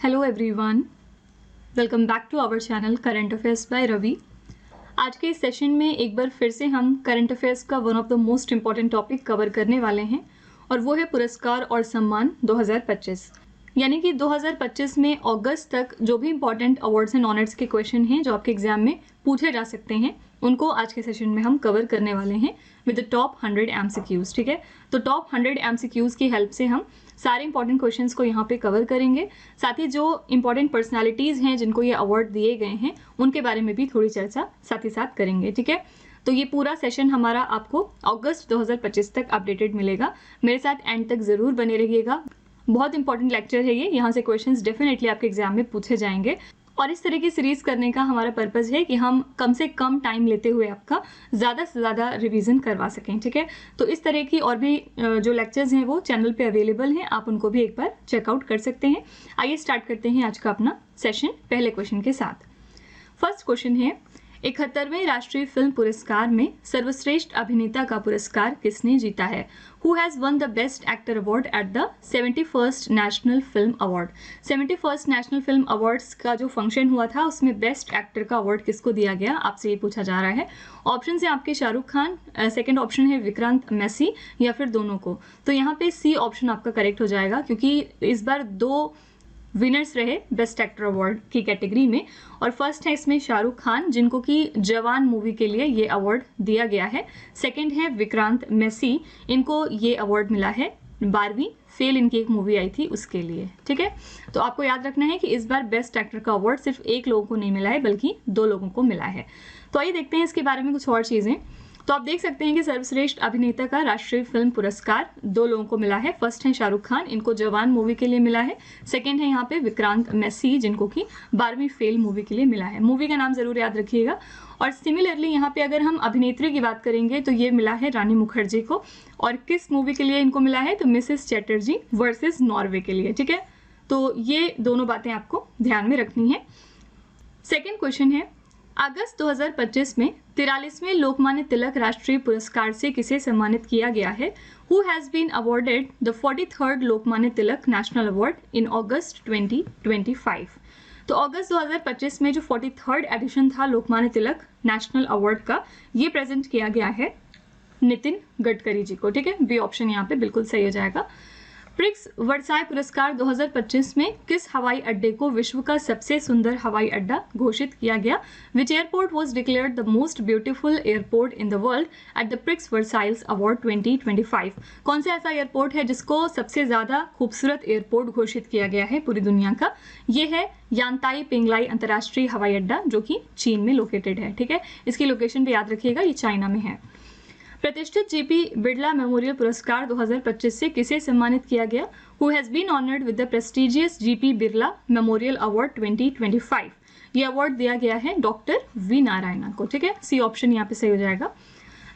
Hello everyone, welcome back to our channel current affairs by Ravi. आज के इस session में एक बार फिर से हम करंट अफेयर्स का one of the most important topic cover करने वाले हैं और वो है पुरस्कार और सम्मान 2025। यानी कि 2025 में अगस्त तक जो भी इंपॉर्टेंट अवार्ड्स एंड ऑनर्स के क्वेश्चन हैं जो आपके एग्जाम में पूछे जा सकते हैं उनको आज के सेशन में हम कवर करने वाले हैं विद द टॉप 100 एमसीक्यूज। ठीक है, तो टॉप 100 एमसीक्यूज की हेल्प से हम सारे इंपॉर्टेंट क्वेश्चंस को यहाँ पे कवर करेंगे। साथ ही जो इंपॉर्टेंट पर्सनालिटीज हैं जिनको ये अवार्ड दिए गए हैं उनके बारे में भी थोड़ी चर्चा साथ ही साथ करेंगे। ठीक है, तो ये पूरा सेशन हमारा आपको अगस्त 2025 तक अपडेटेड मिलेगा। मेरे साथ एंड तक जरूर बने रहिएगा। बहुत इंपॉर्टेंट लेक्चर है ये, यहाँ से क्वेश्चंस डेफिनेटली आपके एग्जाम में पूछे जाएंगे और इस तरह की सीरीज करने का हमारा पर्पस है कि हम कम से कम टाइम लेते हुए आपका ज़्यादा से ज़्यादा रिवीजन करवा सकें। ठीक है, तो इस तरह की और भी जो लेक्चर्स हैं वो चैनल पे अवेलेबल हैं, आप उनको भी एक बार चेकआउट कर सकते हैं। आइए स्टार्ट करते हैं आज का अपना सेशन पहले क्वेश्चन के साथ। फर्स्ट क्वेश्चन है, 71वें राष्ट्रीय फिल्म पुरस्कार में सर्वश्रेष्ठ अभिनेता का पुरस्कार किसने जीता है? Who has won the Best Actor Award at the 71st National Film Award? 71st National Film Awards का जो फंक्शन हुआ था उसमें बेस्ट एक्टर का अवार्ड किसको दिया गया, आपसे ये पूछा जा रहा है। ऑप्शन है आपके शाहरुख खान, सेकंड ऑप्शन है विक्रांत मैसी या फिर दोनों को। तो यहाँ पे सी ऑप्शन आपका करेक्ट हो जाएगा क्योंकि इस बार दो विनर्स रहे बेस्ट एक्टर अवार्ड की कैटेगरी में और फर्स्ट है इसमें शाहरुख खान जिनको कि जवान मूवी के लिए ये अवार्ड दिया गया है। सेकंड है विक्रांत मैसी, इनको ये अवार्ड मिला है 12वीं फेल इनकी एक मूवी आई थी उसके लिए। ठीक है, तो आपको याद रखना है कि इस बार बेस्ट एक्टर का अवार्ड सिर्फ एक लोगों को नहीं मिला है बल्कि दो लोगों को मिला है। तो आइए देखते हैं इसके बारे में कुछ और चीजें। तो आप देख सकते हैं कि सर्वश्रेष्ठ अभिनेता का राष्ट्रीय फिल्म पुरस्कार दो लोगों को मिला है। फर्स्ट है शाहरुख खान, इनको जवान मूवी के लिए मिला है। सेकंड है यहाँ पे विक्रांत मैसी जिनको कि 12वीं फेल मूवी के लिए मिला है। मूवी का नाम जरूर याद रखिएगा। और सिमिलरली यहाँ पे अगर हम अभिनेत्री की बात करेंगे तो ये मिला है रानी मुखर्जी को। और किस मूवी के लिए इनको मिला है? तो मिसेस चैटर्जी वर्सेस नॉर्वे के लिए। ठीक है, तो ये दोनों बातें आपको ध्यान में रखनी है। सेकेंड क्वेश्चन है, अगस्त 2025 में 43वें लोकमान्य तिलक राष्ट्रीय पुरस्कार से किसे सम्मानित किया गया है? Who has been awarded the 43rd Lokmanya Tilak national award in August 2025? तो अगस्त 2025 में जो 43rd एडिशन था लोकमान्य तिलक नेशनल अवार्ड का, ये प्रेजेंट किया गया है नितिन गडकरी जी को। ठीक है, बी ऑप्शन यहाँ पे बिल्कुल सही हो जाएगा। प्रिक्स वर्साय पुरस्कार 2025 में किस हवाई अड्डे को विश्व का सबसे सुंदर हवाई अड्डा घोषित किया गया? Which airport was declared the most beautiful airport in the world at the Prix Versailles award 2025? कौन सा ऐसा एयरपोर्ट है जिसको सबसे ज्यादा खूबसूरत एयरपोर्ट घोषित किया गया है पूरी दुनिया का? ये है यांताई पेंगलाई अंतर्राष्ट्रीय हवाई अड्डा जो कि चीन में लोकेटेड है। ठीक है, इसकी लोकेशन भी याद रखिएगा, ये चाइना में है। प्रतिष्ठित जीपी बिरला मेमोरियल पुरस्कार 2025 से किसे सम्मानित किया गया? Who has been honored with the prestigious GP Birla memorial award 2025? ये अवार्ड दिया गया है डॉक्टर वी नारायणन को। ठीक है, सी ऑप्शन यहाँ पे सही हो जाएगा।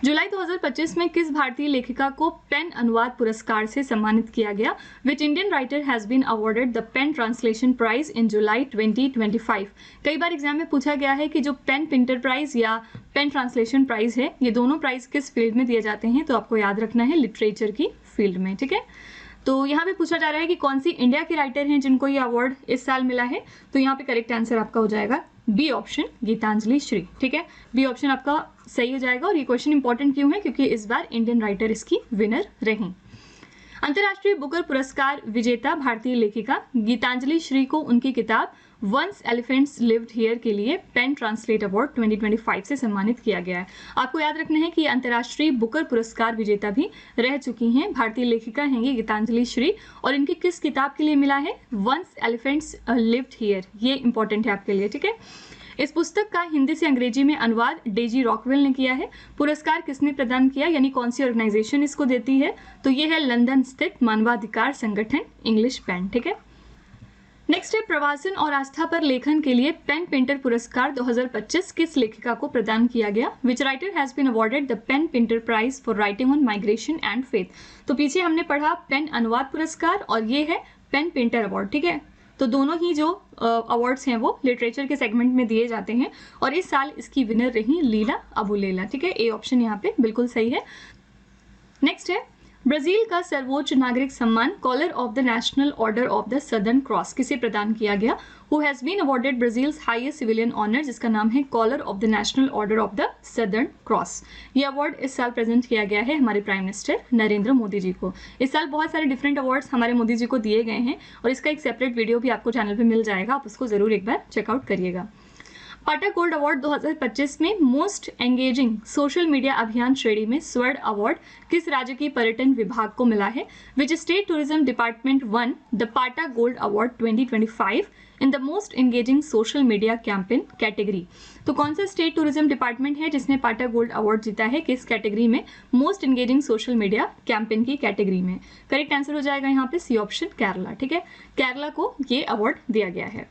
जुलाई 2025 में किस भारतीय लेखिका को पेन अनुवाद पुरस्कार से सम्मानित किया गया? Which Indian writer has been awarded the PEN translation prize in July 2025? कई बार एग्जाम में पूछा गया है कि जो पेन प्रिंटर प्राइज या पेन ट्रांसलेशन प्राइज है ये दोनों प्राइज किस फील्ड में दिए जाते हैं? तो आपको याद रखना है लिटरेचर की फील्ड में। ठीक है, तो यहाँ पे पूछा जा रहा है कि कौन सी इंडिया की राइटर हैं जिनको ये अवार्ड इस साल मिला है? तो यहाँ पे करेक्ट आंसर आपका हो जाएगा बी ऑप्शन गीतांजलि श्री। ठीक है, बी ऑप्शन आपका सही हो जाएगा। और ये क्वेश्चन इंपॉर्टेंट क्यों है? क्योंकि इस बार इंडियन राइटर इसकी विनर रही। अंतर्राष्ट्रीय बुकर पुरस्कार विजेता भारतीय लेखिका गीतांजलि श्री को उनकी किताब वंस एलिफेंट्स लिव्ड हियर के लिए पेन ट्रांसलेट अवार्ड 2025 से सम्मानित किया गया है। आपको याद रखना है कि अंतर्राष्ट्रीय बुकर पुरस्कार विजेता भी रह चुकी हैं। भारतीय लेखिका हैं ये गीतांजलि श्री और इनकी किस किताब के लिए मिला है? Once elephants lived here. ये इंपॉर्टेंट है आपके लिए। ठीक है, इस पुस्तक का हिंदी से अंग्रेजी में अनुवाद डेजी रॉकवेल ने किया है। पुरस्कार किसने प्रदान किया, यानी कौन सी ऑर्गेनाइजेशन इसको देती है? तो ये है लंदन स्थित मानवाधिकार संगठन इंग्लिश पेन। ठीक है, नेक्स्ट है, प्रवासन और आस्था पर लेखन के लिए पेन पिंटर पुरस्कार 2025 किस लेखिका को प्रदान किया गया? Which writer has been awarded the PEN Pinter prize for writing on migration and faith? तो पीछे हमने पढ़ा पेन अनुवाद पुरस्कार और ये है पेन पिंटर अवार्ड। ठीक है, तो दोनों ही जो अवार्ड्स हैं वो लिटरेचर के सेगमेंट में दिए जाते हैं और इस साल इसकी विनर रही लीला अबुलेला। ठीक है, ए ऑप्शन यहाँ पे बिल्कुल सही है। नेक्स्ट है, ब्राजील का सर्वोच्च नागरिक सम्मान collar of the national order of the southern cross किसे प्रदान किया गया? Who has been awarded Brazil's highest civilian honour, जिसका नाम है collar of the national order of the southern cross. ये अवार्ड इस साल प्रेजेंट किया गया है हमारे प्राइम मिनिस्टर नरेंद्र मोदी जी को। इस साल बहुत सारे डिफरेंट अवार्ड्स हमारे मोदी जी को दिए गए हैं और इसका एक सेपरेट वीडियो भी आपको चैनल पर मिल जाएगा, आप उसको जरूर एक बार चेकआउट करिएगा। पाटा गोल्ड अवार्ड 2025 में मोस्ट एंगेजिंग सोशल मीडिया अभियान श्रेणी में स्वर्ण अवार्ड किस राज्य की पर्यटन विभाग को मिला है? Which state tourism department won the PATA gold award 2025 in the most engaging social media campaign category. तो कौन सा स्टेट टूरिज्म डिपार्टमेंट है जिसने पाटा गोल्ड अवार्ड जीता है, किस कैटेगरी में? Most engaging social media campaign की कैटेगरी में। करेक्ट आंसर हो जाएगा यहाँ पे सी ऑप्शन, केरला। ठीक है, केरला को ये अवार्ड दिया गया है।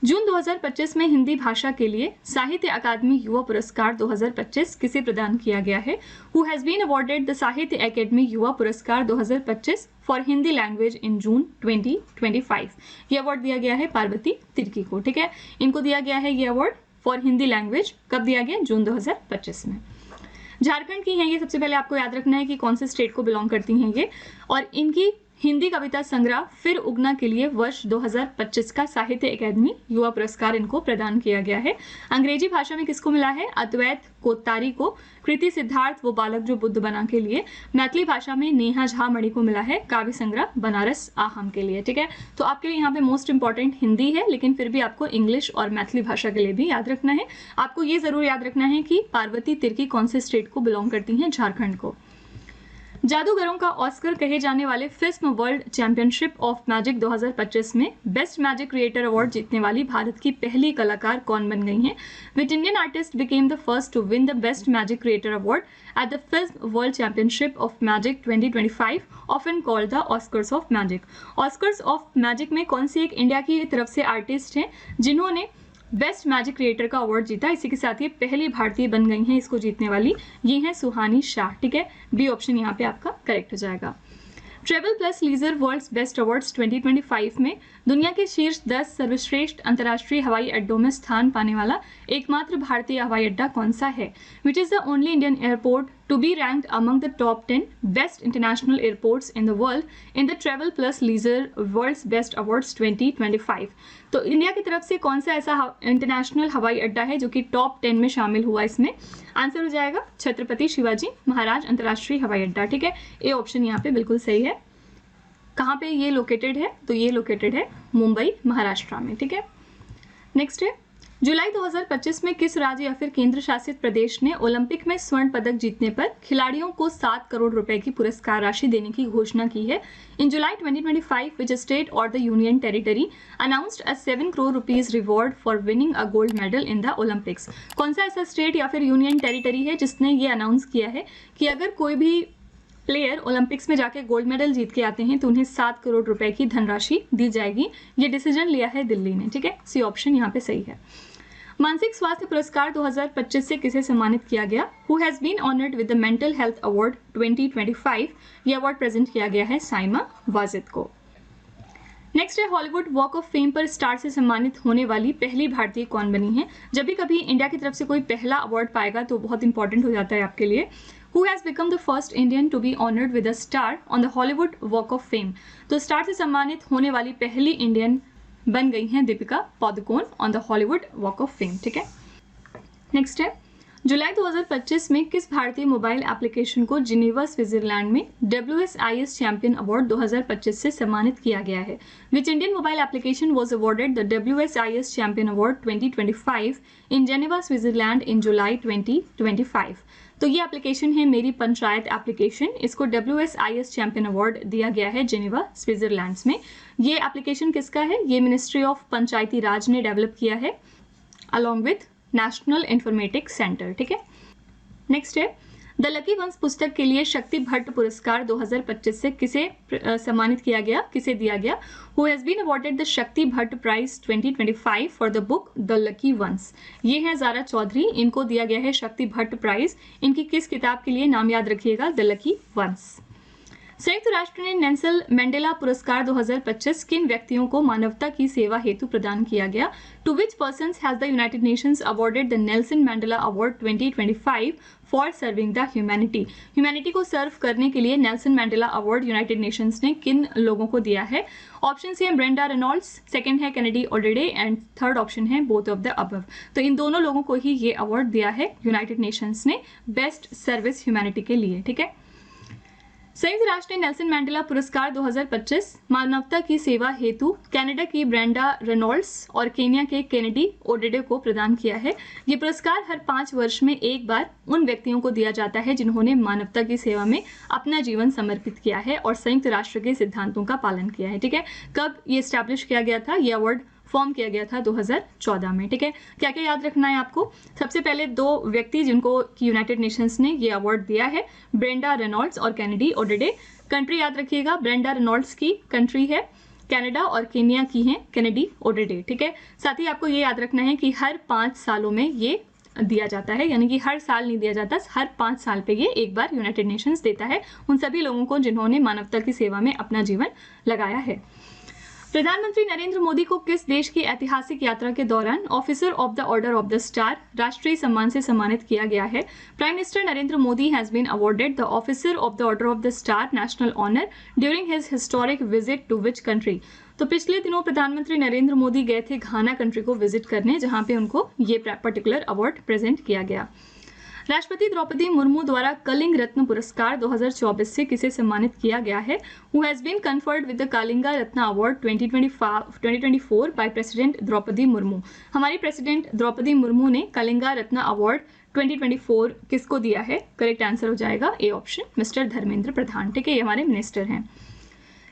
जून 2025 में हिंदी भाषा के लिए साहित्य अकादमी युवा पुरस्कार 2025 किसे प्रदान किया गया है? Who has been awarded the Sahitya Akademi Yuva Puraskar 2025 for Hindi language in June 2025। ये अवार्ड दिया गया है पार्वती तिर्की को। ठीक है, इनको दिया गया है ये अवार्ड फॉर हिंदी लैंग्वेज। कब दिया गया? जून 2025 में। झारखंड की हैं ये, सबसे पहले आपको याद रखना है कि कौन से स्टेट को बिलोंग करती हैं ये, और इनकी हिंदी कविता संग्रह फिर उगना के लिए वर्ष 2025 का साहित्य अकादमी युवा पुरस्कार इनको प्रदान किया गया है। अंग्रेजी भाषा में किसको मिला है? अद्वैत कोत्तारी को। कृति सिद्धार्थ वो बालक जो बुद्ध बना के लिए। मैथिली भाषा में नेहा झा मणि को मिला है काव्य संग्रह बनारस आहम के लिए। ठीक है, तो आपके लिए यहाँ पे मोस्ट इंपॉर्टेंट हिंदी है, लेकिन फिर भी आपको इंग्लिश और मैथिली भाषा के लिए भी याद रखना है। आपको ये जरूर याद रखना है कि पार्वती तिर्की कौन से स्टेट को बिलोंग करती हैं? झारखंड को। जादूगरों का ऑस्कर कहे जाने वाले film world championship of magic 2025 में बेस्ट मैजिक क्रिएटर अवार्ड जीतने वाली भारत की पहली कलाकार कौन बन गई हैं? Which Indian artist became the first to win the best magic creator award at the film world championship of magic 2025 often called the Oscars of magic. Oscars of magic में कौन सी एक इंडिया की तरफ से आर्टिस्ट हैं जिन्होंने best magic creator का award जीता? इसी के साथ ये पहली भारतीय बन गई हैं इसको जीतने वाली, ये हैं सुहानी शाह। ठीक है, बी ऑप्शन यहाँ पे आपका करेक्ट हो जाएगा। Travel plus leisure world's best awards 2025 में दुनिया के शीर्ष 10 सर्वश्रेष्ठ अंतर्राष्ट्रीय हवाई अड्डों में स्थान पाने वाला एकमात्र भारतीय हवाई अड्डा कौन सा है? Which is the only Indian airport to be ranked among the top 10 best international airports in the world in the travel plus leisure world's best awards 2025। तो इंडिया की तरफ से कौन सा ऐसा इंटरनेशनल हवाई अड्डा है जो कि टॉप 10 में शामिल हुआ? इसमें आंसर हो जाएगा छत्रपति शिवाजी महाराज अंतर्राष्ट्रीय हवाई अड्डा। ठीक है, ए ऑप्शन यहाँ पे बिल्कुल सही है। कहाँ पे ये लोकेटेड है? तो ये लोकेटेड है मुंबई महाराष्ट्र में। ठीक है, नेक्स्ट है जुलाई 2025 में किस राज्य या फिर केंद्र शासित प्रदेश ने ओलंपिक में स्वर्ण पदक जीतने पर खिलाड़ियों को 7 करोड़ रुपए की पुरस्कार राशि देने की घोषणा की है? इन जुलाई 2025 विच स्टेट और the union territory announced a 7 crore rupees reward for winning a gold medal in the Olympics. कौन सा ऐसा स्टेट या फिर यूनियन टेरिटरी है जिसने ये अनाउंस किया है कि अगर कोई भी प्लेयर ओलंपिक्स में जाके गोल्ड मेडल जीत के आते हैं तो उन्हें 7 करोड़ रुपए की धनराशि दी जाएगी? ये डिसीजन लिया है दिल्ली ने। ठीक है, सी ऑप्शन यहाँ पे सही है। मानसिक स्वास्थ्य पुरस्कार 2025 से किसे सम्मानित किया गया? Who has been honoured with the mental health award 2025। ये अवार्ड प्रेजेंट किया गया है साइमा वाजिद को। नेक्स्ट है हॉलीवुड वॉक ऑफ फेम पर स्टार से सम्मानित होने वाली पहली भारतीय कौन बनी है? जब भी कभी इंडिया की तरफ से कोई पहला अवार्ड पाएगा तो बहुत इंपॉर्टेंट हो जाता है आपके लिए। Who has become the first Indian to be honored with a star on the Hollywood Walk of Fame? तो स्टार से सम्मानित होने वाली पहली इंडियन बन गई हैं Deepika Padukone on the Hollywood walk of fame. ठीक है, नेक्स्ट है जुलाई 2025 में किस भारतीय मोबाइल एप्लीकेशन को जिनेवा स्विट्जरलैंड में WSIS चैंपियन अवार्ड 2025 से सम्मानित किया गया है? Which Indian mobile application was awarded the WSIS champion award 2025 in Geneva Switzerland in July 2025। तो ये एप्लीकेशन है मेरी पंचायत एप्लीकेशन, इसको WSIS चैंपियन अवार्ड दिया गया है जेनेवा स्विट्जरलैंड में। ये एप्लीकेशन किसका है? ये मिनिस्ट्री ऑफ पंचायती राज ने डेवलप किया है along with national informatics centre. ठीक है, नेक्स्ट है द लकी वंस पुस्तक के लिए शक्ति भट्ट पुरस्कार 2025 से किसे सम्मानित किया गया, किसे दिया गया? Who has been awarded the Shakti Bhatt prize 2025 for the book the lucky ones. ये है जारा चौधरी, इनको दिया गया है शक्ति भट्ट प्राइज। इनकी किस किताब के लिए? नाम याद रखिएगा, द लकी वंस। संयुक्त राष्ट्र ने नेल्सन मंडेला पुरस्कार 2025 किन व्यक्तियों को मानवता की सेवा हेतु प्रदान किया गया? To which persons has the United Nations awarded the Nelson Mandela award 2025 for serving the humanity? Humanity को सर्व करने के लिए Nelson Mandela award United Nations ने किन लोगों को दिया है? ऑप्शन है ब्रेंडा रेनॉल्ड्स, सेकंड है Kennedy Odede and third option है बोथ ऑफ द अबव। तो इन दोनों लोगों को ही ये अवार्ड दिया है यूनाइटेड नेशंस ने बेस्ट सर्विस ह्यूमैनिटी के लिए। ठीक है, संयुक्त राष्ट्र ने नेल्सन मंडेला पुरस्कार 2025 मानवता की सेवा हेतु कनाडा की ब्रेंडा रेनॉल्ड्स और केन्या के केनेडी ओडेडे को प्रदान किया है। ये पुरस्कार हर 5 वर्ष में एक बार उन व्यक्तियों को दिया जाता है जिन्होंने मानवता की सेवा में अपना जीवन समर्पित किया है और संयुक्त राष्ट्र के सिद्धांतों का पालन किया है। ठीक है, कब ये स्टैब्लिश किया गया था? ये अवार्ड फॉर्म किया गया था 2014 में। ठीक है, क्या क्या याद रखना है आपको? सबसे पहले 2 व्यक्ति जिनको यूनाइटेड नेशंस ने ये अवार्ड दिया है, ब्रेंडा रेनॉल्ड्स और केनेडी ओडेडे। कंट्री याद रखिएगा, ब्रेंडा रेनॉल्ड्स की कंट्री है कनाडा और केन्या की है केनेडी ओडेडे। ठीक है, साथ ही आपको ये याद रखना है कि हर 5 सालों में ये दिया जाता है, यानी कि हर साल नहीं दिया जाता, हर 5 साल पे ये एक बार यूनाइटेड नेशंस देता है उन सभी लोगों को जिन्होंने मानवता की सेवा में अपना जीवन लगाया है। प्रधानमंत्री नरेंद्र मोदी को किस देश की ऐतिहासिक यात्रा के दौरान officer of the order of the star राष्ट्रीय सम्मान से सम्मानित किया गया है? Prime minister Narendra Modi has been awarded the officer of the order of the star national honour during his historic visit to which country? तो पिछले दिनों प्रधानमंत्री नरेंद्र मोदी गए थे घाना कंट्री को विजिट करने, जहां पे उनको ये पर्टिकुलर अवार्ड प्रेजेंट किया गया। राष्ट्रपति द्रौपदी मुर्मू द्वारा कलिंग रत्न पुरस्कार 2024 से किसे सम्मानित किया गया है? Who has been conferred with the Kalinga Ratna award 2024 by president Draupadi Murmu? हमारी प्रेसिडेंट द्रौपदी मुर्मू ने कलिंगा रत्न अवार्ड 2024 किसको दिया है? करेक्ट आंसर हो जाएगा A option, mister Dharmendra Pradhan. ठीक है, ये हमारे मिनिस्टर हैं।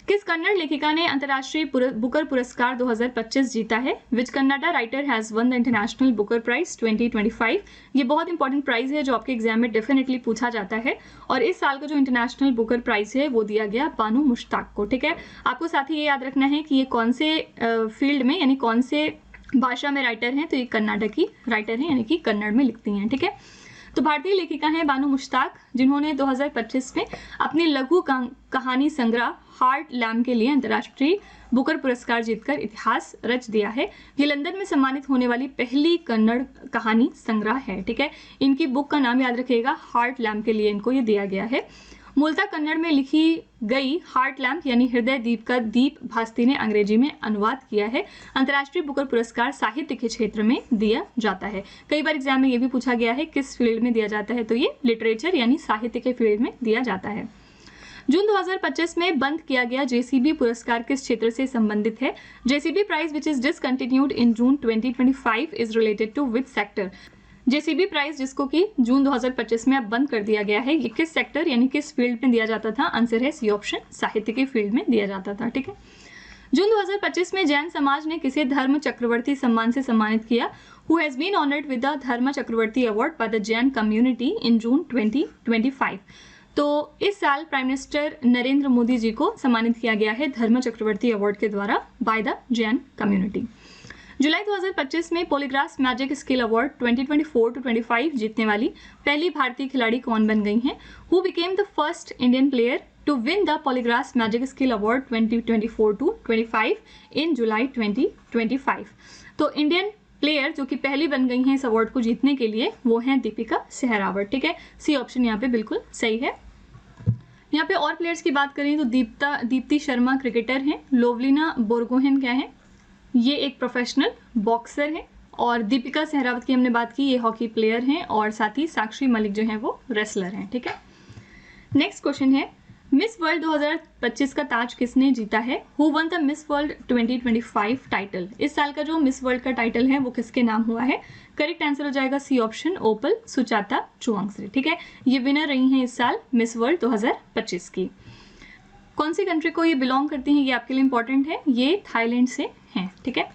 किस कन्नड़ लेखिका ने अंतर्राष्ट्रीय बुकर पुरस्कार 2025 जीता है? Which Kannada writer has won the international Booker prize 2025? ये बहुत इंपॉर्टेंट प्राइज है जो आपके एग्जाम में डेफिनेटली पूछा जाता है, और इस साल का जो इंटरनेशनल बुकर प्राइज है वो दिया गया बानू मुश्ताक को। ठीक है, आपको साथ ही ये याद रखना है कि ये कौन से फील्ड में यानी कौन से भाषा में राइटर हैं? तो ये कन्नाडा की राइटर हैं, यानी कि कन्नड़ में लिखती हैं। ठीक है, तो भारतीय लेखिका हैं बानू मुश्ताक, जिन्होंने 2025 में अपनी लघु कहानी संग्रह हार्ट लैम्ब के लिए अंतर्राष्ट्रीय बुकर पुरस्कार जीतकर इतिहास रच दिया है। ये लंदन में सम्मानित होने वाली पहली कन्नड़ कहानी संग्रह है। ठीक है, इनकी बुक का नाम याद रखिएगा, हार्ट लैम्ब के लिए इनको ये दिया गया है। मूलतः कन्नड़ में लिखी गई हार्ट लैम्प यानी हृदय दीप का दीप भास्ती ने अंग्रेजी में अनुवाद किया है। अंतर्राष्ट्रीय बुकर पुरस्कार साहित्य के क्षेत्र में दिया जाता है। कई बार एग्जाम में ये भी पूछा गया है किस फील्ड में दिया जाता है, तो ये लिटरेचर यानी साहित्य के फील्ड में दिया जाता है। जून 2025 में बंद किया गया जेसीबी पुरस्कार किस क्षेत्र से संबंधित है? JCB prize which is discontinued in June 2025 is related to which sector? JCB prize जिसको कि जून 2025 में अब बंद कर दिया गया है, ये किस सेक्टर यानी किस फील्ड में दिया जाता था? आंसर है सी ऑप्शन, साहित्य के फील्ड में दिया जाता था। ठीक है, जून 2025 में जैन समाज ने किसे धर्म चक्रवर्ती सम्मान से सम्मानित किया? Who has been honoured with the Dharma Chakravarti award by the Jain community in June 2025? तो इस साल प्राइम मिनिस्टर नरेंद्र मोदी जी को सम्मानित किया गया है धर्म चक्रवर्ती अवार्ड के द्वारा बाय द जैन कम्युनिटी। जुलाई 2025 में पॉलीग्राफ मैजिक स्किल अवार्ड 2024-25 जीतने वाली पहली भारतीय खिलाड़ी कौन बन गई हैं? Who became the first Indian player to win the polygraph magic skill award 2024-25 in July 2025? तो इंडियन प्लेयर जो कि पहली बन गई हैं इस अवार्ड को जीतने के लिए वो हैं दीपिका सहरावत। ठीक है, सी ऑप्शन यहाँ पे बिल्कुल सही है। यहाँ पे और प्लेयर्स की बात करें तो दीप्ति शर्मा क्रिकेटर हैं, लोवलिना बोरगोहेन क्या है, ये एक प्रोफेशनल बॉक्सर है, और दीपिका सहरावत की हमने बात की, ये हॉकी प्लेयर हैं, और साथ ही साक्षी मलिक जो है वो रेसलर हैं। ठीक है, नेक्स्ट क्वेश्चन है मिस वर्ल्ड 2025 का ताज किसने जीता है? Who one the miss world 2025 title? इस साल का जो मिस वर्ल्ड का टाइटल है वो किसके नाम हुआ है? करेक्ट आंसर हो जाएगा सी ऑप्शन, ओपल सुचाता चुवांगश्री। ठीक है, ये विनर रही हैं इस साल मिस वर्ल्ड 2025 की। कौन सी कंट्री को ये बिलोंग करती हैं, ये आपके लिए इंपॉर्टेंट है, ये थाईलैंड से हैं। ठीक है,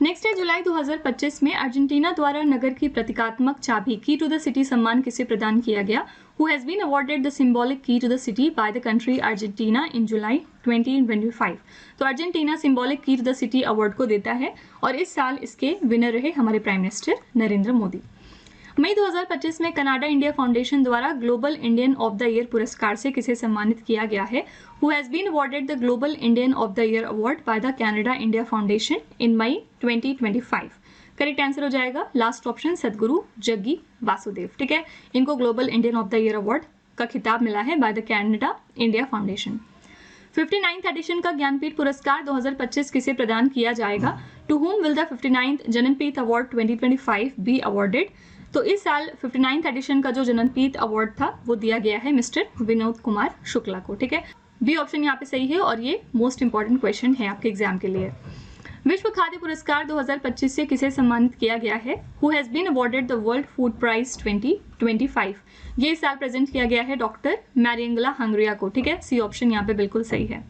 नेक्स्ट है जुलाई 2025 में अर्जेंटीना द्वारा नगर की प्रतीकात्मक चाबी की टू द सिटी सम्मान किसे प्रदान किया गया? Who has been awarded the symbolic key to the city by the country Argentina in July 2025? तो Argentina symbolic key to the city award को देता है, और इस साल इसके विनर रहे हमारे प्राइम मिनिस्टर नरेंद्र मोदी। मई 2025 में कनाडा इंडिया फाउंडेशन द्वारा global Indian of the year पुरस्कार से किसे सम्मानित किया गया है? Who has been awarded the global Indian of the year award by the Canada India foundation in May 2025? Correct answer हो जाएगा लास्ट ऑप्शन, सदगुरु जग्गी वासुदेव। ठीक है, इनको global Indian of the year award का खिताब मिला है by the Canada India foundation. 59th edition का ज्ञानपीठ पुरस्कार 2025 किसे प्रदान किया जाएगा? To whom will the 59th Jnanpith award 2025 be awarded? तो इस साल 59th एडिशन का जो जननपीठ अवार्ड था वो दिया गया है मिस्टर विनोद कुमार शुक्ला को। ठीक है, बी ऑप्शन यहाँ पे सही है और ये मोस्ट इंपॉर्टेंट क्वेश्चन है आपके एग्जाम के लिए। विश्व खाद्य पुरस्कार 2025 से किसे सम्मानित किया गया है? Who has been awarded the world food prize 2025? ये इस साल प्रेजेंट किया गया है डॉक्टर मैरियंगला हंगरिया को। ठीक है, सी ऑप्शन यहाँ पे बिल्कुल सही है।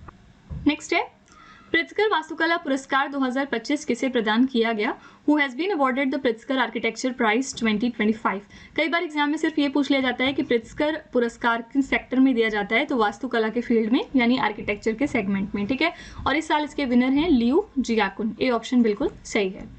नेक्स्ट है प्रित्जकर वास्तुकला पुरस्कार 2025 किसे प्रदान किया गया? Who has been awarded the Pritzker architecture prize 2025? कई बार एग्जाम में सिर्फ ये पूछ लिया जाता है कि प्रित्जकर पुरस्कार किस सेक्टर में दिया जाता है, तो वास्तुकला के फील्ड में यानी आर्किटेक्चर के सेगमेंट में। ठीक है, और इस साल इसके विनर हैं लियू जियाकुन। ए ऑप्शन बिल्कुल सही है।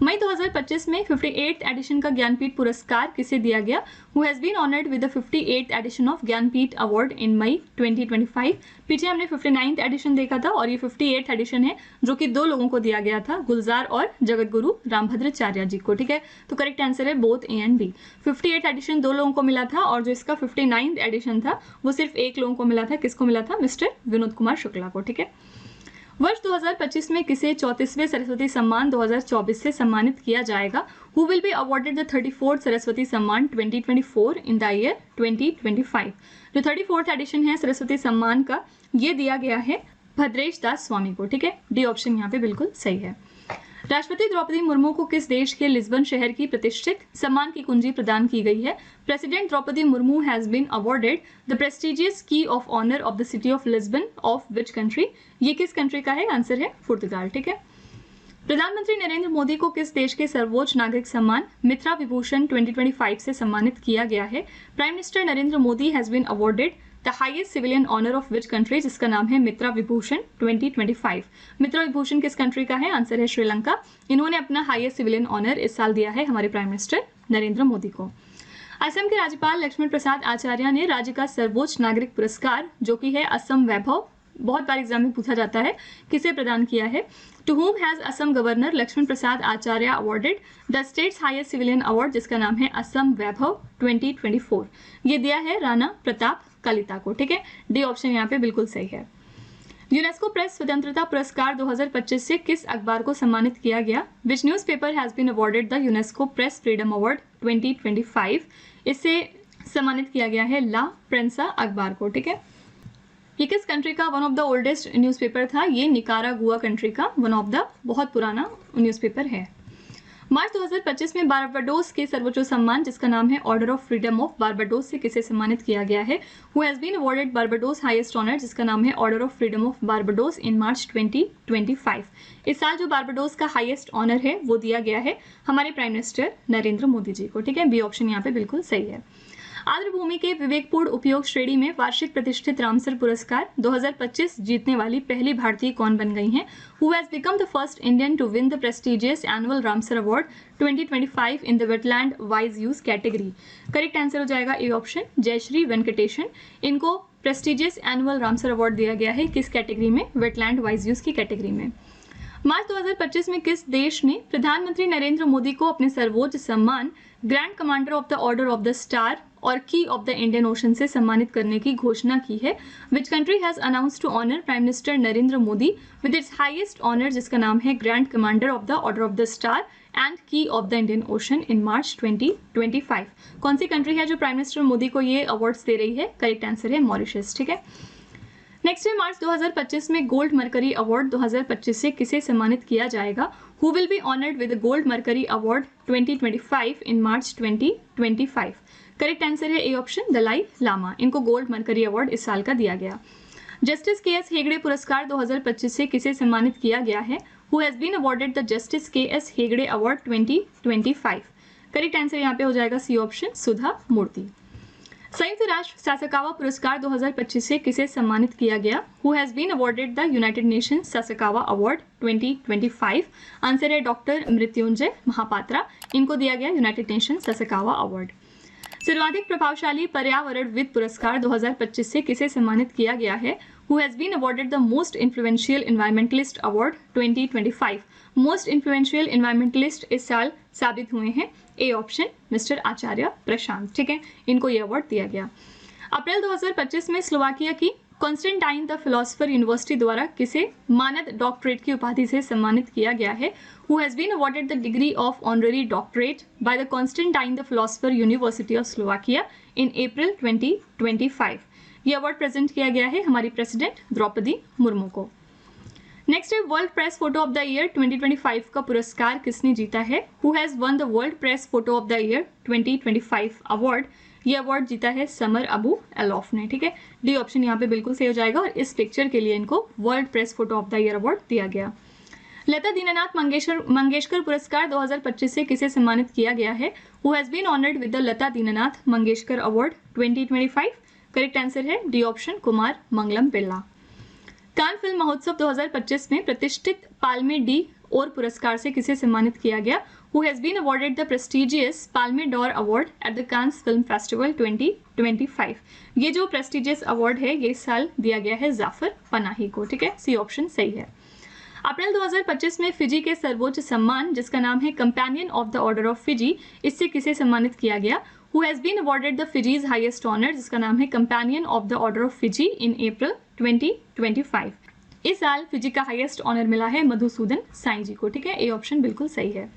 मई 2025 में 58th एडिशन का ज्ञानपीठ पुरस्कार किसे दिया गया? Who has been honoured with the 58th edition of Jnanpith award in May 2025? पीछे हमने 59th एडिशन देखा था और ये 58th एडिशन है जो कि दो लोगों को दिया गया था, गुलजार और जगत गुरु रामभद्राचार्य जी को। ठीक है, तो करेक्ट आंसर है both A and B. 58th edition दो लोगों को मिला था और जो इसका 59th एडिशन था वो सिर्फ एक लोगों को मिला था। किसको मिला था? मिस्टर विनोद कुमार शुक्ला को। ठीक है, वर्ष 2025 में किसे 34वें सरस्वती सम्मान 2024 से सम्मानित किया जाएगा? Who will be awarded the 34th Saraswati सम्मान 2024 इन द ईयर 2025? जो 34th एडिशन है सरस्वती सम्मान का ये दिया गया है भद्रेश दास स्वामी को। ठीक है, डी ऑप्शन यहाँ पे बिल्कुल सही है। राष्ट्रपति द्रौपदी मुर्मू को किस देश के लिस्बन शहर की प्रतिष्ठित सम्मान की कुंजी प्रदान की गई है? President Draupadi Murmu has been awarded the prestigious key of honour of the city of Lisbon of which country? ये किस कंट्री का है? आंसर है पुर्तगाल। ठीक है, प्रधानमंत्री नरेंद्र मोदी को किस देश के सर्वोच्च नागरिक सम्मान मित्रा विभूषण 2025 से सम्मानित किया गया है? Prime minister Narendra Modi has been awarded the highest civilian honour of which country, जिसका नाम है मित्रा विभूषण 2025। मित्रा विभूषण किस कंट्री का है? आंसर है श्रीलंका। इन्होंने अपना हाईएस्ट सिविलियन ऑनर इस साल दिया है हमारे प्राइम मिनिस्टर नरेंद्र मोदी को। असम के राज्यपाल लक्ष्मण प्रसाद आचार्य ने राज्य का सर्वोच्च नागरिक पुरस्कार जो कि है असम वैभव, बहुत बार एग्जाम में पूछा जाता है, किसे प्रदान किया है? To whom has Assam governor Lakshman Prasad Acharya awarded the state's highest civilian award, जिसका नाम है असम वैभव 2024? ये दिया है राणा प्रताप कलिता को। ठीक है, डी ऑप्शन यहाँ पे बिल्कुल सही है। यूनेस्को प्रेस स्वतंत्रता पुरस्कार 2025 से किस अखबार को सम्मानित किया गया? Which newspaper has been awarded the UNESCO press freedom award 2025? इससे सम्मानित किया गया है ला प्रेंसा अखबार को। ठीक है, ये किस कंट्री का one of the oldest newspaper था? ये निकारागुआ कंट्री का वन ऑफ द बहुत पुराना न्यूज़पेपर है। मार्च 2025 में बारबाडोस के सर्वोच्च सम्मान जिसका नाम है order of freedom of Barbados से किसे सम्मानित किया गया है? Who has been awarded Barbados highest honour, जिसका नाम है order of freedom of Barbados in March 2025? इस साल जो बारबाडोस का हाईएस्ट ऑनर है वो दिया गया है हमारे प्राइम मिनिस्टर नरेंद्र मोदी जी को। ठीक है, बी ऑप्शन यहाँ पे बिल्कुल सही है। आर्द्र भूमि के विवेकपूर्ण उपयोग श्रेणी में वार्षिक प्रतिष्ठित रामसर पुरस्कार 2025 जीतने वाली पहली भारतीय कौन बन गई हैं? Who has become the first Indian to win the prestigious annual Ramsar award 2025 in the wetland wise use category? Correct answer हो जाएगा ए ऑप्शन, जयश्री वेंकटेशन। इनको प्रेस्टिजियस एनुअल रामसर अवार्ड दिया गया है किस कैटेगरी में? वेटलैंड वाइज यूज की category में। मार्च 2025 में किस देश ने प्रधानमंत्री नरेंद्र मोदी को अपने सर्वोच्च सम्मान grand commander of the order of the star और की ऑफ द इंडियन ओशन से सम्मानित करने की घोषणा की है? Which country has announce to honour prime minister Narendra Modi with its highest honour, जिसका नाम है grand commander of the order of the star and key of the Indian ocean in March 2025? कौन सी कंट्री है जो प्राइम मिनिस्टर मोदी को ये awards दे रही है? करेक्ट आंसर है मॉरिशस। ठीक है, नेक्स्ट है मार्च 2025 में गोल्ड मरकरी अवार्ड 2025 से किसे सम्मानित किया जाएगा? Who will be honoured with gold mercury award 2025 in March 2025? Correct answer है ए ऑप्शन, दलाई लामा। इनको गोल्ड मरकरी अवार्ड इस साल का दिया गया। Justice K S. हेगड़े पुरस्कार 2025 से किसे सम्मानित किया गया है? Who has been awarded the Justice K S. Hegde award 2025? Correct answer यहाँ पे हो जाएगा सी ऑप्शन, सुधा मूर्ति। संयुक्त राष्ट्र सासाकावा पुरस्कार 2025 से किसे सम्मानित किया गया? Who has been awarded the United Nations Sasakawa award 2025? Answer है डॉक्टर मृत्युंजय महापात्रा, इनको दिया गया यूनाइटेड नेशंस सासाकावा अवार्ड। सर्वाधिक प्रभावशाली पर्यावरणविद पुरस्कार 2025 से किसे सम्मानित किया गया है? Who has been awarded the most influential environmentalist award 2025? Most influential environmentalist इस साल साबित हुए हैं ए ऑप्शन मिस्टर आचार्य प्रशांत, ठीक है, इनको ये अवार्ड दिया गया। अप्रैल 2025 में स्लोवाकिया की कॉन्स्टेंटाइन द फिलोसफर यूनिवर्सिटी द्वारा किसे मानद डॉक्टरेट की उपाधि से सम्मानित किया गया है? Who has been awarded the degree of honorary doctorate by the Constantine the philosopher university of Slovakia in April 2025? ये अवार्ड प्रेजेंट किया गया है हमारी प्रेसिडेंट द्रौपदी मुर्मू को। नेक्स्ट है world press photo of the year 2025 का पुरस्कार किसने जीता है? Who has won the world press photo of the year 2025 award? ये अवार्ड जीता है समर अबू एलॉफ ने, ठीक है, डी ऑप्शन यहाँ पे बिल्कुल सही हो जाएगा और इस पिक्चर के लिए इनको world press photo of the year award दिया गया। लता दीनानाथ मंगेशकर पुरस्कार 2025 से किसे सम्मानित किया गया है? Who has been honoured with the Lata Dinanath Mangeshkar award 2025? Correct answer है D option Kumar Mangalam Birla. Cannes film महोत्सव 2025 में प्रतिष्ठित पाल्मे डी और पुरस्कार से किसे सम्मानित किया गया? Who has been awarded the prestigious Palme d'Or award at the Cannes film festival 2025? ये जो प्रेस्टिजियस अवार्ड है ये इस साल दिया गया है जाफर पनाही को, ठीक है, सी ऑप्शन सही है। अप्रैल 2025 में फिजी के सर्वोच्च सम्मान जिसका नाम है companion of the order of Fiji, इससे किसे सम्मानित किया गया? Who has been awarded the Fiji's highest honour जिसका नाम है companion of the order of Fiji in April 2025? इस साल फिजी का हाईएस्ट ऑनर मिला है मधुसूदन साई जी को, ठीक है, ए ऑप्शन बिल्कुल सही है।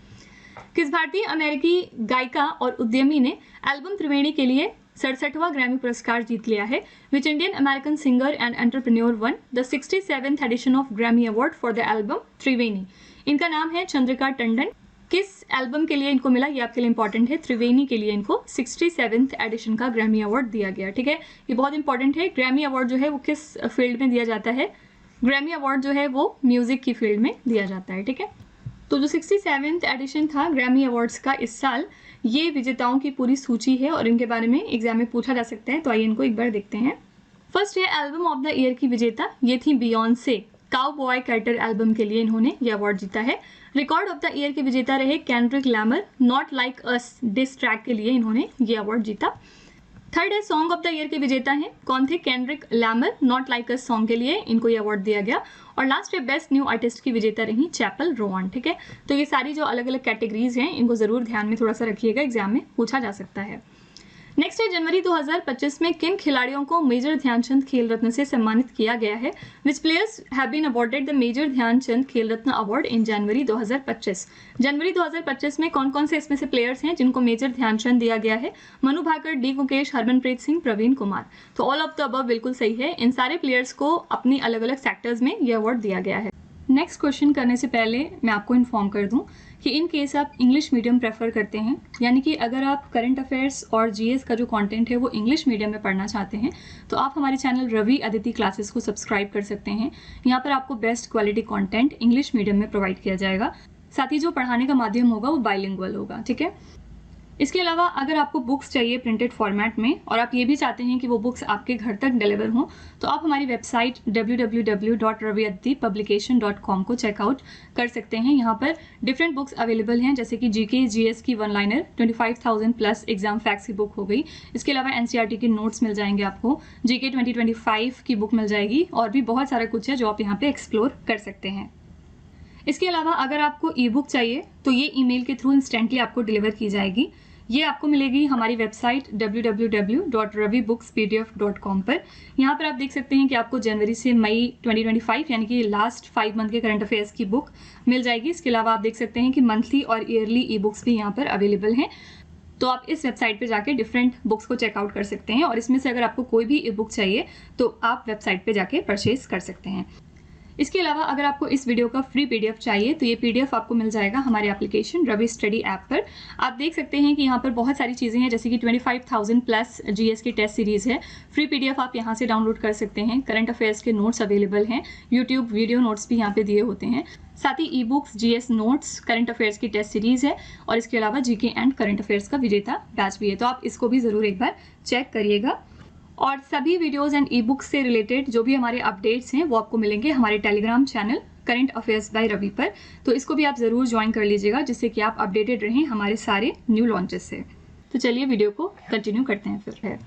किस भारतीय अमेरिकी गायिका और उद्यमी ने एल्बम त्रिवेणी के लिए 67वां ग्रैमी पुरस्कार जीत लिया है? Which Indian American singer and entrepreneur won the 67th edition of Grammy award for the album Triveni? इनका नाम है चंद्रिका टंडन। किस एल्बम के लिए इनको मिला ये आपके लिए इंपॉर्टेंट है, त्रिवेणी के लिए इनको 67th एडिशन का ग्रैमी अवार्ड दिया गया, ठीक है, ये बहुत इंपॉर्टेंट है। ग्रैमी अवार्ड जो है वो किस फील्ड में दिया जाता है? ग्रैमी अवार्ड जो है वो म्यूजिक की फील्ड में दिया जाता है, ठीक है। तो जो 67th एडिशन था ग्रैमी अवार्ड्स का इस साल, ये विजेताओं की पूरी सूची है और इनके बारे में एग्जाम में पूछा जा सकता है, तो आइए इनको एक बार देखते हैं। फर्स्ट है एल्बम ऑफ द ईयर की विजेता, ये थी बियॉन्से, काउबॉय कैटर एल्बम के लिए इन्होंने ये अवार्ड जीता है। रिकॉर्ड ऑफ द ईयर के विजेता रहे Kendrick Lamar, not like us diss track के लिए इन्होंने ये अवार्ड जीता। थर्ड है सॉन्ग ऑफ द ईयर के विजेता हैं, कौन थे? Kendrick Lamar, not like us song के लिए इनको ये अवार्ड दिया गया। और लास्ट है बेस्ट न्यू आर्टिस्ट की विजेता रही चैपल रोवन, ठीक है। तो ये सारी जो अलग अलग कैटेगरीज हैं इनको जरूर ध्यान में थोड़ा सा रखिएगा, एग्जाम में पूछा जा सकता है। नेक्स्ट है जनवरी 2025 में किन खिलाड़ियों को मेजर ध्यानचंद खेल रत्न से सम्मानित किया गया है? Which players have been awarded the major Dhyanchand Khel Ratna award in जनवरी 2025? जनवरी 2025 में कौन कौन से इसमें से प्लेयर्स हैं जिनको मेजर ध्यानचंद दिया गया है? मनु भाकर, डी गुकेश, हरमनप्रीत सिंह, प्रवीण कुमार। तो ऑल ऑफ द अबव बिल्कुल सही है, इन सारे प्लेयर्स को अपनी अलग अलग सेक्टर्स में ये अवार्ड दिया गया है। नेक्स्ट क्वेश्चन करने से पहले मैं आपको इन्फॉर्म कर दूं कि इन केस आप इंग्लिश मीडियम प्रेफर करते हैं, यानी कि अगर आप करंट अफेयर्स और जीएस का जो कंटेंट है वो इंग्लिश मीडियम में पढ़ना चाहते हैं तो आप हमारे चैनल रवि अदिति क्लासेस को सब्सक्राइब कर सकते हैं। यहाँ पर आपको best quality content English medium में प्रोवाइड किया जाएगा, साथ ही जो पढ़ाने का माध्यम होगा वो बाइलिंगुअल होगा, ठीक है। इसके अलावा अगर आपको बुक्स चाहिए प्रिंटेड फॉर्मेट में और आप ये भी चाहते हैं कि वो बुक्स आपके घर तक डिलीवर हों, तो आप हमारी वेबसाइट www.raviaditipublication.com को चेकआउट कर सकते हैं। यहाँ पर डिफरेंट बुक्स अवेलेबल हैं, जैसे कि जीके जीएस की one liner 25,000 plus exam facts की बुक हो गई। इसके अलावा एनसीईआरटी के नोट्स मिल जाएंगे आपको, जीके 2025 की बुक मिल जाएगी और भी बहुत सारा कुछ है जो आप यहाँ पे एक्सप्लोर कर सकते हैं। इसके अलावा अगर आपको ई बुक चाहिए तो ये ईमेल के थ्रू इंस्टेंटली आपको डिलीवर की जाएगी। ये आपको मिलेगी हमारी वेबसाइट www.ravibookspdf.com पर। यहाँ पर आप देख सकते हैं कि आपको जनवरी से मई 2025 यानी कि लास्ट 5 मंथ के करंट अफेयर्स की बुक मिल जाएगी। इसके अलावा आप देख सकते हैं कि मंथली और ईयरली ई बुक्स भी यहाँ पर अवेलेबल हैं। तो आप इस वेबसाइट पे जाके डिफरेंट बुक्स को चेकआउट कर सकते हैं और इसमें से अगर आपको कोई भी ई बुक चाहिए तो आप वेबसाइट पे जाके परचेज कर सकते हैं। इसके अलावा अगर आपको इस वीडियो का फ्री पीडीएफ चाहिए तो ये पीडीएफ आपको मिल जाएगा हमारे एप्लीकेशन रवि स्टडी ऐप पर। आप देख सकते हैं कि यहाँ पर बहुत सारी चीज़ें हैं, जैसे कि 25,000 प्लस जीएस की टेस्ट सीरीज़ है। फ्री पीडीएफ आप यहाँ से डाउनलोड कर सकते हैं। करंट अफेयर्स के नोट्स अवेलेबल हैं, यूट्यूब वीडियो नोट्स भी यहाँ पे दिए होते हैं। साथ ही e books, GS notes, current affairs की टेस्ट सीरीज़ है और इसके अलावा जीके एंड करंट अफेयर्स का विजेता बैच भी है। तो आप इसको भी ज़रूर एक बार चेक करिएगा। और सभी वीडियोज़ एंड ई बुक्स से रिलेटेड जो भी हमारे अपडेट्स हैं वो आपको मिलेंगे हमारे Telegram channel current affairs by Ravi पर। तो इसको भी आप ज़रूर ज्वाइन कर लीजिएगा, जिससे कि आप अपडेटेड रहें हमारे सारे न्यू लॉन्चेस से। तो चलिए वीडियो को कंटिन्यू करते हैं फिर।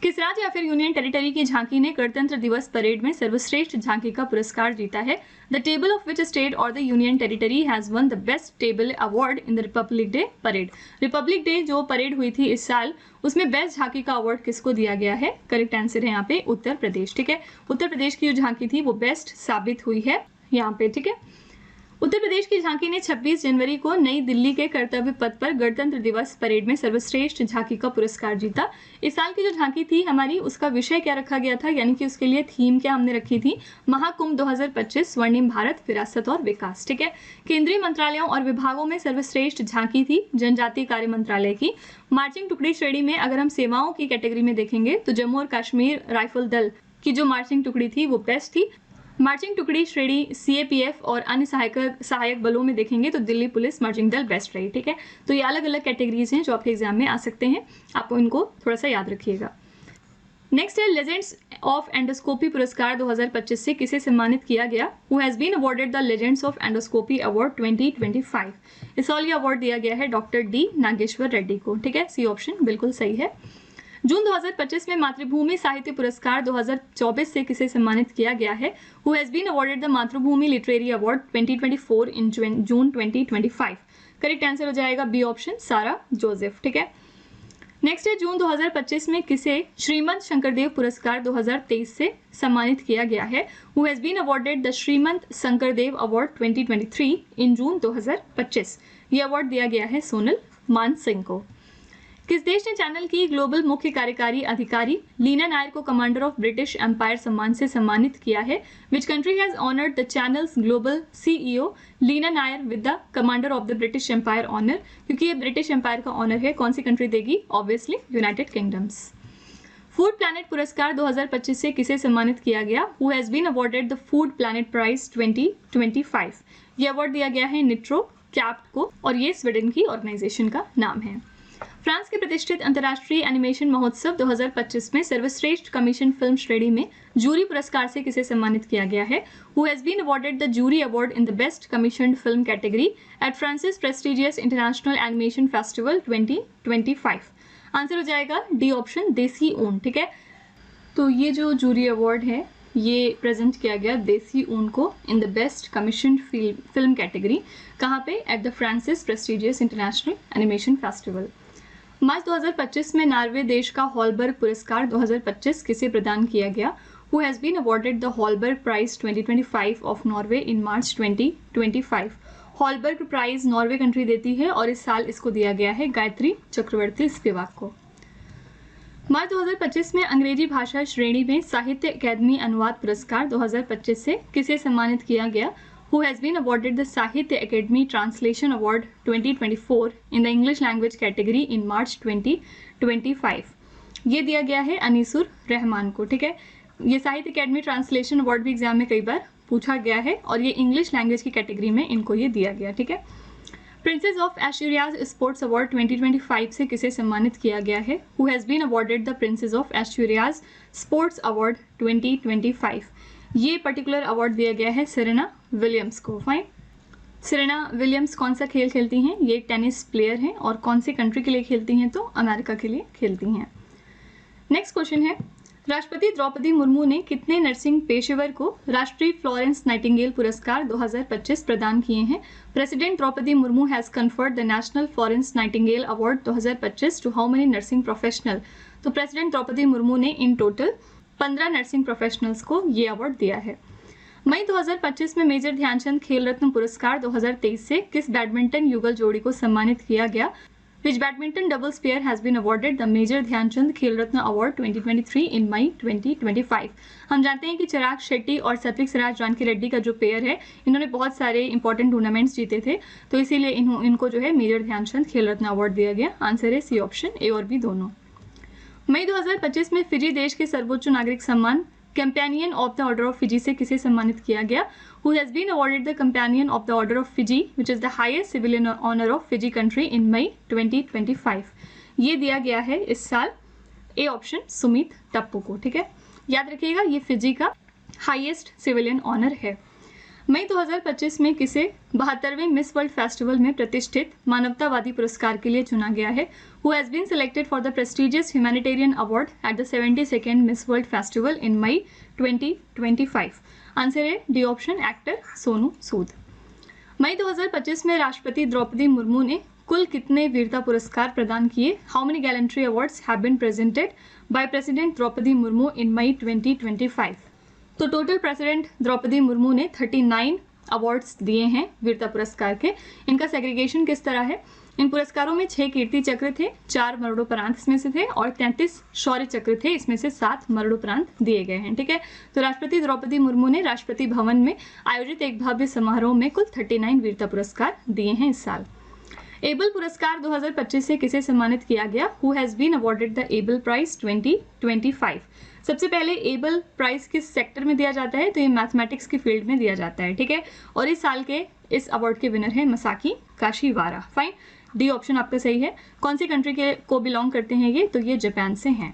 किस राज्य या फिर यूनियन टेरिटरी की झांकी ने गणतंत्र दिवस परेड में सर्वश्रेष्ठ झांकी का पुरस्कार जीता है? The table of which state और the union territory has won the best table award in the republic day parade? Republic day जो परेड हुई थी इस साल, उसमें बेस्ट झांकी का अवार्ड किसको दिया गया है? करेक्ट आंसर है यहाँ पे उत्तर प्रदेश। ठीक है, उत्तर प्रदेश की जो झांकी थी वो बेस्ट साबित हुई है यहाँ पे। ठीक है, उत्तर प्रदेश की झांकी ने 26 जनवरी को नई दिल्ली के कर्तव्य पथ पर गणतंत्र दिवस परेड में सर्वश्रेष्ठ झांकी का पुरस्कार जीता। इस साल की जो झांकी थी हमारी, उसका विषय क्या रखा गया था, यानी कि उसके लिए थीम क्या हमने रखी थी? महाकुंभ 2025 स्वर्णिम भारत, विरासत और विकास। ठीक है, केंद्रीय मंत्रालयों और विभागों में सर्वश्रेष्ठ झांकी थी जनजातीय कार्य मंत्रालय की। मार्चिंग टुकड़ी श्रेणी में अगर हम सेवाओं की कैटेगरी में देखेंगे तो जम्मू और कश्मीर राइफल दल की जो मार्चिंग टुकड़ी थी वो बेस्ट थी। मार्चिंग टुकड़ी श्रेणी सीएपीएफ और अन्य सहायक बलों में देखेंगे तो दिल्ली पुलिस मार्चिंग दल बेस्ट रही। ठीक है, तो ये अलग अलग कैटेगरीज हैं जो आपके एग्जाम में आ सकते हैं, आपको इनको थोड़ा सा याद रखिएगा। नेक्स्ट है लेजेंड्स ऑफ एंडोस्कोपी पुरस्कार 2025 से किसे सम्मानित किया गया? Who has been awarded the legends of endoscopy award 2025? इस साल ये अवार्ड दिया गया है डॉक्टर डी नागेश्वर रेड्डी को। ठीक है, सी ऑप्शन बिल्कुल सही है। जून 2025 में मातृभूमि साहित्य पुरस्कार 2024 से किसे सम्मानित किया गया है? Who has been awarded the Mathrubhumi literary award 2024 in June 2025? Correct answer हो जाएगा बी ऑप्शन, सारा जोसेफ। ठीक है, नेक्स्ट है जून 2025 में किसे श्रीमंत शंकरदेव पुरस्कार 2023 से सम्मानित किया गया है? Who has been awarded the Srimanta Sankardev award 2023 in June 2025? ये अवार्ड दिया गया है सोनल मान सिंह को। किस देश ने चैनल की ग्लोबल मुख्य कार्यकारी अधिकारी लीना नायर को कमांडर ऑफ ब्रिटिश एम्पायर सम्मान से सम्मानित किया है? Which country has honoured the Chanel's global CEO Leena Nair with the commander of the British empire honour? क्योंकि ये ब्रिटिश एम्पायर का ऑनर है, कौन सी कंट्री देगी? Obviously United Kingdoms. Food planet पुरस्कार 2025 से किसे सम्मानित किया गया? Who has been awarded the food planet prize 2025? ये अवार्ड दिया गया है निट्रो कैप्ट को और ये स्वीडन की ऑर्गेनाइजेशन का नाम है। फ्रांस के प्रतिष्ठित अंतर्राष्ट्रीय एनिमेशन महोत्सव 2025 में सर्वश्रेष्ठ कमीशन फिल्म श्रेणी में जूरी पुरस्कार से किसे सम्मानित किया गया है? Who has been awarded the jury award in the best commissioned film category at France's prestigious international animation festival 2025? Answer हो जाएगा डी ऑप्शन, देसी ऊन। ठीक है, तो ये जो जूरी अवार्ड है ये प्रेजेंट किया गया देसी ऊन को in the best commissioned film category. कहाँ पे? At the France's prestigious international animation festival. March 2025 में नॉर्वे देश का हॉलबर्ग पुरस्कार 2025 किसे प्रदान किया गया? Who has been awarded the Holberg prize 2025 of Norway in March 2025? Holberg prize Norway country देती है और इस साल इसको दिया गया है गायत्री चक्रवर्ती स्पिवाक को। मार्च 2025 में अंग्रेजी भाषा श्रेणी में साहित्य अकादमी अनुवाद पुरस्कार 2025 से किसे सम्मानित किया गया? Who has been awarded the Sahitya Academy Translation Award 2024 in the English language category in March 2025? ये दिया गया है अनीसुर रहमान को। ठीक है, ये साहित्य अकेडमी ट्रांसलेशन अवार्ड भी एग्जाम में कई बार पूछा गया है और ये इंग्लिश लैंग्वेज की कैटेगरी में इनको ये दिया गया। ठीक है, princess of Asturias sports award 2025 से किसे सम्मानित किया गया है? Who has been awarded the princess of Asturias sports award 2025? ये पर्टिकुलर अवार्ड दिया गया है सेरेना विलियम्स को। फाइन, सेरेना विलियम्स कौन सा खेल खेलती हैं? ये टेनिस प्लेयर हैं और कौन सी कंट्री के लिए खेलती हैं? तो अमेरिका के लिए खेलती हैं। नेक्स्ट क्वेश्चन है, राष्ट्रपति द्रौपदी मुर्मू ने कितने नर्सिंग पेशेवर को राष्ट्रीय फ्लोरेंस नाइटिंगेल पुरस्कार 2025 प्रदान किए हैं? President Draupadi Murmu has conferred the national Florence Nightingale award 2025 to how many nursing professional? तो प्रेसिडेंट द्रौपदी मुर्मू ने इन टोटल 15 नर्सिंग प्रोफेशनल्स को ये अवार्ड दिया है। मई 2025 में मेजर ध्यानचंद खेल रत्न पुरस्कार 2023 से किस बैडमिंटन युगल जोड़ी को सम्मानित किया गया? Which badminton doubles pair has been awarded the Major Dhyanchand Khel Ratna Award 2023 in May 2025? हम जानते हैं कि चिराग शेट्टी और सात्विक सिराज जानकी रेड्डी का जो पेयर है, इन्होंने बहुत सारे इंपॉर्टेंट टूर्नामेंट्स जीते थे, तो इसीलिए इनको जो है मेजर ध्यानचंद खेल रत्न अवार्ड दिया गया। आंसर है सी ऑप्शन, ए और बी दोनों। मई 2025 में फिजी देश के सर्वोच्च नागरिक सम्मान companion of the order of Fiji से किसे सम्मानित किया गया? Who has been awarded the companion of the order of Fiji which is the highest civilian honour of Fiji country in May 2025? ये दिया गया है इस साल, ए ऑप्शन, सुमित टप्पू को। ठीक है, याद रखिएगा ये फिजी का हाईएस्ट सिविलियन ऑनर है। मई 2025 में किसे 72वें मिस वर्ल्ड फेस्टिवल में प्रतिष्ठित मानवतावादी पुरस्कार के लिए चुना गया है? Who has been selected for the prestigious humanitarian award at the 72nd Miss World festival in May 2025? Answer है D option, actor Sonu Sood. मई 2025 में राष्ट्रपति द्रौपदी मुर्मू ने कुल कितने वीरता पुरस्कार प्रदान किए? How many gallantry awards have been presented by president Draupadi Murmu in May 2025? तो टोटल प्रेसिडेंट द्रौपदी मुर्मू ने 39 अवार्ड्स दिए हैं वीरता पुरस्कार के। इनका सेग्रीगेशन किस तरह है? इन पुरस्कारों में 6 कीर्ति चक्र थे, 4 मरणोपरांत इसमें से थे और 33 शौर्य चक्र थे, इसमें से 7 मरणोपरांत दिए गए हैं। ठीक है, तो राष्ट्रपति द्रौपदी मुर्मू ने राष्ट्रपति भवन में आयोजित एक भव्य समारोह में कुल 39 वीरता पुरस्कार दिए हैं इस साल। एबल पुरस्कार 2025 से किसे सम्मानित किया गया? Who has been awarded the Abel prize 2025? सबसे पहले एबल प्राइज किस सेक्टर में दिया जाता है? तो ये मैथमेटिक्स की फील्ड में दिया जाता है। ठीक है, और इस साल के इस अवार्ड के विनर है मसाकी काशीवारा। फाइन, डी ऑप्शन आपका सही है। कौन सी कंट्री के को बिलोंग करते हैं ये? तो ये जापान से हैं।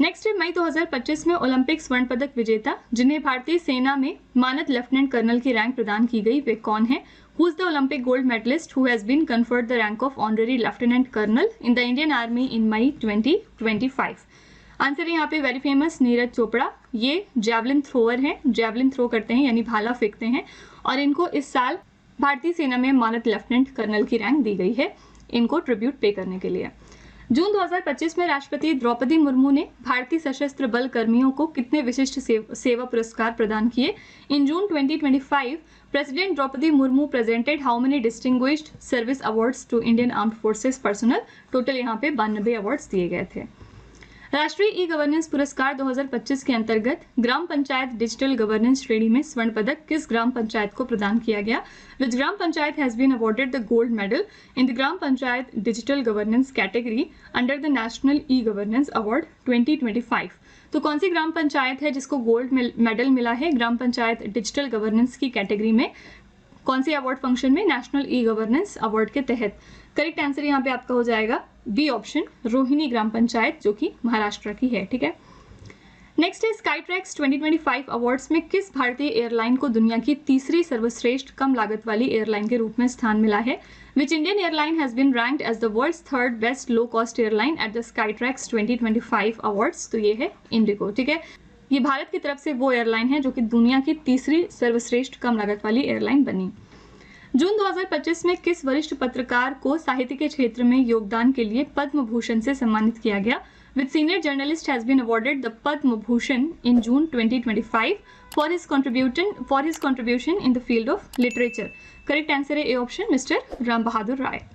नेक्स्ट है मई 2025 में ओलंपिक स्वर्ण पदक विजेता जिन्हें भारतीय सेना में मानद लेफ्टिनेंट कर्नल की रैंक प्रदान की गई, वे कौन है? Who is the Olympic gold medalist who has been conferred the rank of honorary lieutenant colonel in the Indian Army in May 2025? Answer है यहाँ पे वेरी फेमस नीरज चोपड़ा। ये जैवलिन थ्रोअर हैं, जैवलिन थ्रो करते हैं यानी भाला फेंकते हैं, और इनको इस साल भारतीय सेना में मानद लेफ्टिनेंट कर्नल की रैंक दी गई है इनको ट्रिब्यूट पे करने के लिए। जून 2025 में राष्ट्रपति द्रौपदी मुर्मू ने भारतीय सशस्त्र बल कर्मियों को कितने विशिष्ट सेवा पुरस्कार प्रदान किए? In June 2025 president Draupadi Murmu presented how many distinguished service awards to Indian armed forces personnel? Total यहाँ पे 92 अवार्ड्स दिए गए थे। राष्ट्रीय ई गवर्नेंस पुरस्कार 2025 के अंतर्गत ग्राम पंचायत डिजिटल गवर्नेंस श्रेणी में स्वर्ण पदक किस ग्राम पंचायत को प्रदान किया गया? Which gram panchayat has been awarded the gold medal in the gram panchayat digital governance category under the national e governance award 2025? तो कौन सी ग्राम पंचायत है जिसको गोल्ड मेडल मिला है ग्राम पंचायत डिजिटल गवर्नेंस की कैटेगरी में? कौन सी अवार्ड फंक्शन में? नेशनल ई गवर्नेंस अवार्ड के तहत। करेक्ट आंसर यहाँ पे आपका हो जाएगा बी ऑप्शन, रोहिणी ग्राम पंचायत, जो कि महाराष्ट्र की है। ठीक है, नेक्स्ट है स्काईट्रैक्स 2025 अवार्ड्स में किस भारतीय एयरलाइन को दुनिया की तीसरी सर्वश्रेष्ठ कम लागत वाली एयरलाइन के रूप में स्थान मिला है? Which Indian airline has been ranked as the world's third best low cost airline at the Skytrax 2025 awards? तो ये है इंडिगो। ठीक है, ये भारत की तरफ से वो एयरलाइन है जो कि दुनिया की तीसरी सर्वश्रेष्ठ कम लागत वाली एयरलाइन बनी। जून 2025 में किस वरिष्ठ पत्रकार को साहित्य के क्षेत्र में योगदान के लिए पद्म भूषण से सम्मानित किया गया? Which senior journalist has been awarded the Padma Bhushan in June 2025 for his contribution in the field of literature? Correct answer है A option, mister Ram Bahadur राय।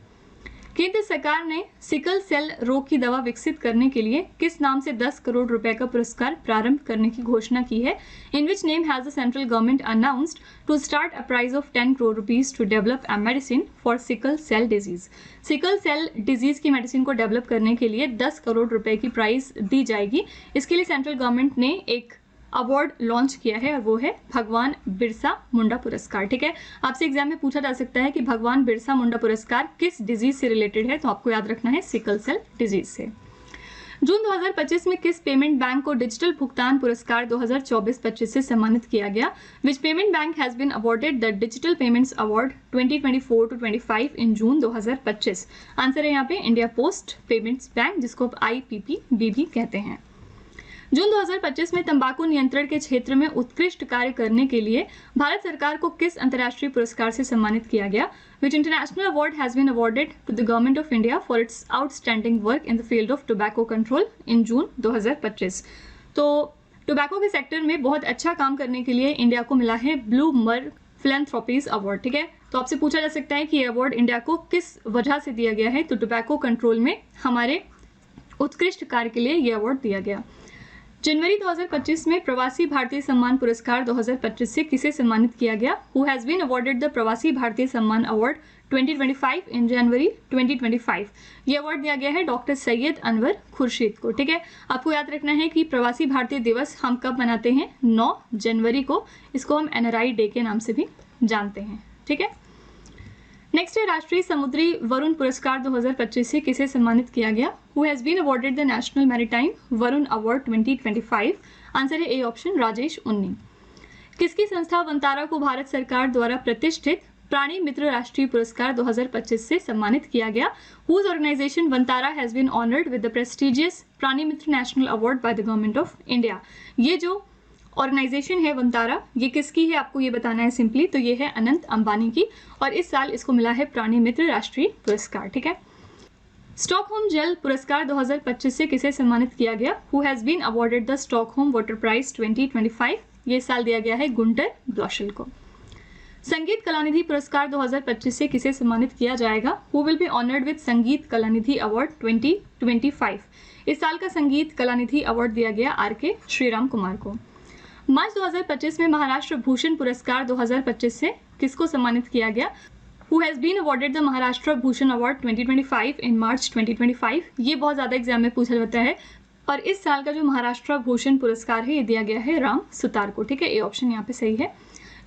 केंद्र सरकार ने सिकल सेल रोग की दवा विकसित करने के लिए किस नाम से 10 करोड़ रुपए का पुरस्कार प्रारंभ करने की घोषणा की है? In which name has the central government announced to start a prize of 10 crore rupees to develop a medicine for sickle cell disease? Sickle cell disease की मेडिसिन को डेवलप करने के लिए 10 करोड़ रुपए की प्राइज दी जाएगी। इसके लिए सेंट्रल गवर्नमेंट ने एक अवार्ड लॉन्च किया है और वो है भगवान बिरसा मुंडा पुरस्कार। ठीक है, आपसे एग्जाम में पूछा जा सकता है कि भगवान बिरसा मुंडा पुरस्कार किस डिजीज से रिलेटेड है, तो आपको याद रखना है सिकल सेल डिजीज से। जून 2025 में किस पेमेंट बैंक को डिजिटल भुगतान पुरस्कार 2024-25 से सम्मानित किया गया? Which payment bank has been awarded the digital payments award 2024-25 in June 2025? Answer है यहाँ पे इंडिया पोस्ट पेमेंट्स बैंक, जिसको आप IPPB भी कहते हैं। जून 2025 में तंबाकू नियंत्रण के क्षेत्र में उत्कृष्ट कार्य करने के लिए भारत सरकार को किस अंतर्राष्ट्रीय पुरस्कार से सम्मानित किया गया? Which international award has been awarded to the government of India for its outstanding work in the field of tobacco control in जून 2025? तो टोबैको के सेक्टर में बहुत अच्छा काम करने के लिए इंडिया को मिला है ब्लूमबर्ग फिलैंथ्रोपीज अवार्ड। ठीक है, तो आपसे पूछा जा सकता है कि ये अवार्ड इंडिया को किस वजह से दिया गया है, तो टोबैको कंट्रोल में हमारे उत्कृष्ट कार्य के लिए ये अवार्ड दिया गया। जनवरी 2025 में प्रवासी भारतीय सम्मान पुरस्कार 2025 से किसे सम्मानित किया गया? Who has been awarded the Pravasi Bharatiya सम्मान अवार्ड 2025 इन जनवरी 2025। ये अवार्ड दिया गया है डॉक्टर सैयद अनवर खुर्शीद को। ठीक है, आपको याद रखना है कि प्रवासी भारतीय दिवस हम कब मनाते हैं? 9 जनवरी को। इसको हम NRI डे के नाम से भी जानते हैं। ठीक है, नेक्स्ट है राष्ट्रीय समुद्री वरुण पुरस्कार 2025 से किसे सम्मानित किया गया? Who has been awarded the national maritime Varun award 2025। Answer है ए ऑप्शन, राजेश उन्नी। किसकी संस्था वंतारा को भारत सरकार द्वारा प्रतिष्ठित प्राणी मित्र राष्ट्रीय पुरस्कार 2025 से सम्मानित किया गया? Whose organisation Vantara has been honoured with the prestigious Prani Mitra national award by the government of India. ये जो ऑर्गेनाइजेशन है वंतारा, ये किसकी है आपको ये बताना है सिंपली, तो ये है अनंत अंबानी की, और इस साल इसको मिला है प्राणी मित्र राष्ट्रीय पुरस्कार। ठीक है, स्टॉकहोम जल पुरस्कार 2025 से किसे सम्मानित किया गया? Who has been awarded the Stockholm water prize 2025। ये साल दिया गया है गुंटर ब्लॉशल को। संगीत कलानिधि पुरस्कार 2025 से किसे सम्मानित किया जाएगा? Who will be honoured with संगीत कलानिधि अवार्ड 2025। इस साल का संगीत कलानिधि अवार्ड दिया गया RK श्रीराम कुमार को। मार्च 2025 में महाराष्ट्र भूषण पुरस्कार 2025 से किसको सम्मानित किया गया? Who has been awarded the Maharashtra Bhushan award 2025 in March 2025। ये बहुत ज़्यादा एग्जाम में पूछा जाता है, और इस साल का जो महाराष्ट्र भूषण पुरस्कार है ये दिया गया है राम सुतार को। ठीक है, ए ऑप्शन यहाँ पे सही है।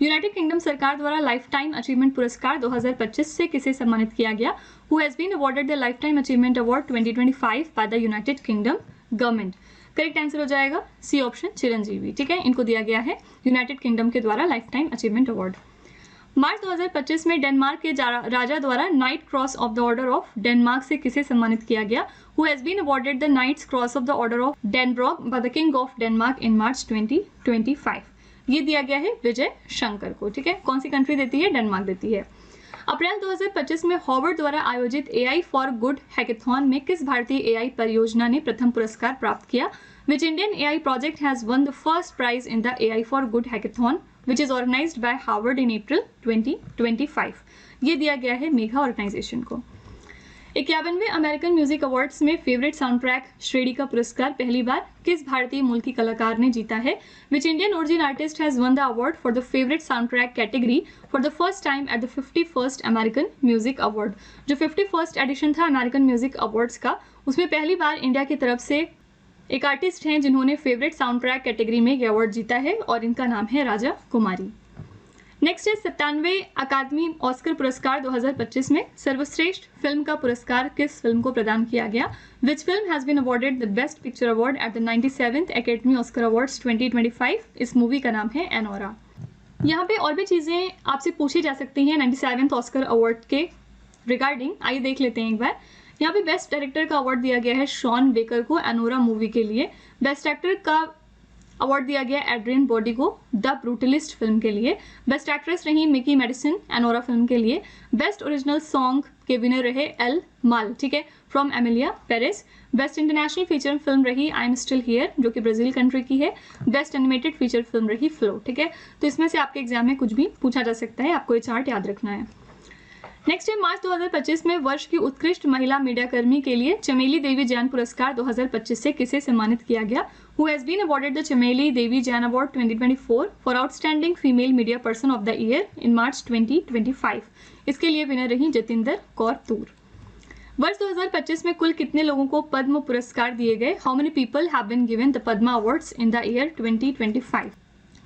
यूनाइटेड किंगडम सरकार द्वारा लाइफ टाइम अचीवमेंट पुरस्कार 2025 से किसे सम्मानित किया गया? Who has been awarded the lifetime achievement award 2025 by the United Kingdom government. Correct answer हो जाएगा सी ऑप्शन, चिरंजीवी। ठीक है, इनको दिया गया है यूनाइटेड किंगडम के द्वारा lifetime achievement award. March 2025 में डेनमार्क के राजा द्वारा knight cross of the order of Denmark से किसे सम्मानित किया गया? Who has been awarded the knights cross of the order of Dannebrog by the king of Denmark in March 2025। ये दिया गया है विजय शंकर को। ठीक है, कौन सी कंट्री देती है? डेनमार्क देती है। अप्रैल 2025 में हॉवर्ड द्वारा आयोजित AI फॉर गुड हैकेथॉन में किस भारतीय AI परियोजना ने प्रथम पुरस्कार प्राप्त किया? Which Indian AI project has won the first prize in the AI for Good Hackathon, which is organized by Harvard in April 2025? ये दिया गया है मेघा ऑर्गेनाइजेशन को। 51वें अमेरिकन म्यूजिक अवार्ड्स में फेवरेट साउंड ट्रैक श्रेणी का पुरस्कार पहली बार किस भारतीय मूल की कलाकार ने जीता है? Which Indian origin artist has won the award for the favorite soundtrack category for the first time at the 51st American Music Award? जो 51st एडिशन था अमेरिकन म्यूजिक अवार्ड्स का, उसमें पहली बार इंडिया की तरफ से एक आर्टिस्ट हैं जिन्होंने फेवरेट साउंड ट्रैक कैटेगरी में ये अवार्ड जीता है, और इनका नाम है राजा कुमारी। नेक्स्ट है 97वें अकादमी ऑस्कर पुरस्कार 2025 में सर्वश्रेष्ठ फिल्म का पुरस्कार किस फिल्म को प्रदान किया गया? Which film has been awarded the best picture award at the 97th academy Oscar awards 2025? इस मूवी का नाम है एनोरा। यहाँ पे और भी चीज़ें आपसे पूछी जा सकती हैं 97th ऑस्कर अवार्ड के रिगार्डिंग, आइए देख लेते हैं एक बार। यहाँ पे बेस्ट डायरेक्टर का अवार्ड दिया गया है शॉन बेकर को एनोरा मूवी के लिए। बेस्ट एक्टर का अवार्ड दिया गया एड्रियन बॉडी को द ब्रूटलिस्ट फिल्म के लिए। बेस्ट एक्ट्रेस रही मिकी मेडिसन एनोरा फिल्म के लिए। बेस्ट ओरिजिनल सॉन्ग के विनर रहे एल माल, ठीक है, from Emilia Paris. Best international feature film रही आई एम स्टिल हियर, जो कि ब्राज़ील कंट्री की है। बेस्ट एनिमेटेड फीचर फिल्म रही फ्लो। ठीक है, तो इसमें से आपके एग्जाम में कुछ भी पूछा जा सकता है, आपको ये चार्ट याद रखना है। नेक्स्ट है मार्च 2025 में वर्ष की उत्कृष्ट महिला मीडिया कर्मी के लिए चमेली देवी जैन पुरस्कार 2025 से किसे सम्मानित किया गया? Who has been awarded the Chameli Devi Jain award 2024 for outstanding female media person of the year in March 2025? इसके लिए विनर रही जतिंदर कौर तूर। वर्ष 2025 में कुल कितने लोगों को पद्म पुरस्कार दिए गए? How many people have been given the Padma awards in the year 2025?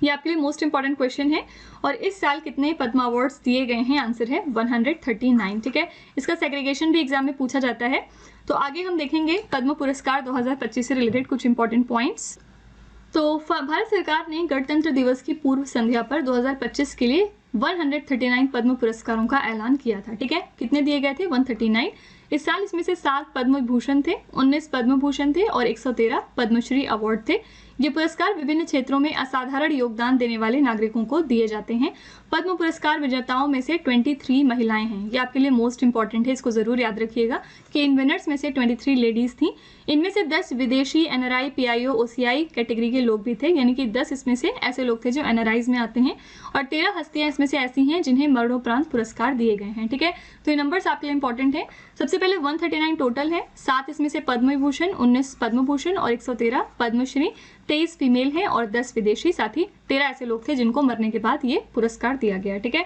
ये आपके लिए मोस्ट इंपॉर्टेंट क्वेश्चन है। और इस साल कितने पद्मा अवार्ड्स दिए गए हैं? आंसर है 139। ठीक है, इसका सेग्रीगेशन भी एग्जाम में पूछा जाता है। तो आगे हम देखेंगे पद्म पुरस्कार 2025 से रिलेटेड कुछ इंपॉर्टेंट पॉइंट्स। तो भारत सरकार ने गणतंत्र दिवस की पूर्व संध्या पर 2025 के लिए 139 पद्म पुरस्कारों का ऐलान किया था। ठीक है, कितने दिए गए थे? 139। इस साल इसमें से 7 पद्म भूषण थे, 19 पद्म भूषण थे और 113 पद्मश्री अवार्ड थे। ये पुरस्कार विभिन्न क्षेत्रों में असाधारण योगदान देने वाले नागरिकों को दिए जाते हैं। पद्म पुरस्कार विजेताओं में से 23 महिलाएं हैं। ये आपके लिए मोस्ट इंपॉर्टेंट है, इसको जरूर याद रखिएगा कि इन विनर्स में से 23 लेडीज थी। इनमें से 10 विदेशी NRI, PIO, OCI कैटेगरी के लोग भी थे, यानी कि 10 इसमें से ऐसे लोग थे जो NRIs में आते हैं, और 13 हस्तियां इसमें उसमें से ऐसी हैं जिन्हें मरणोपरांत पुरस्कार दिए गए हैं। ठीक है, तो ये नंबर्स आपके लिए इंपॉर्टेंट है। सबसे पहले 139 टोटल है, 7 इसमें से पद्म विभूषण, 19 पद्म भूषण और 113 पद्मश्री, 23 फीमेल हैं और 10 विदेशी, साथ ही 13 ऐसे लोग थे जिनको मरने के बाद ये पुरस्कार दिया गया। ठीक है,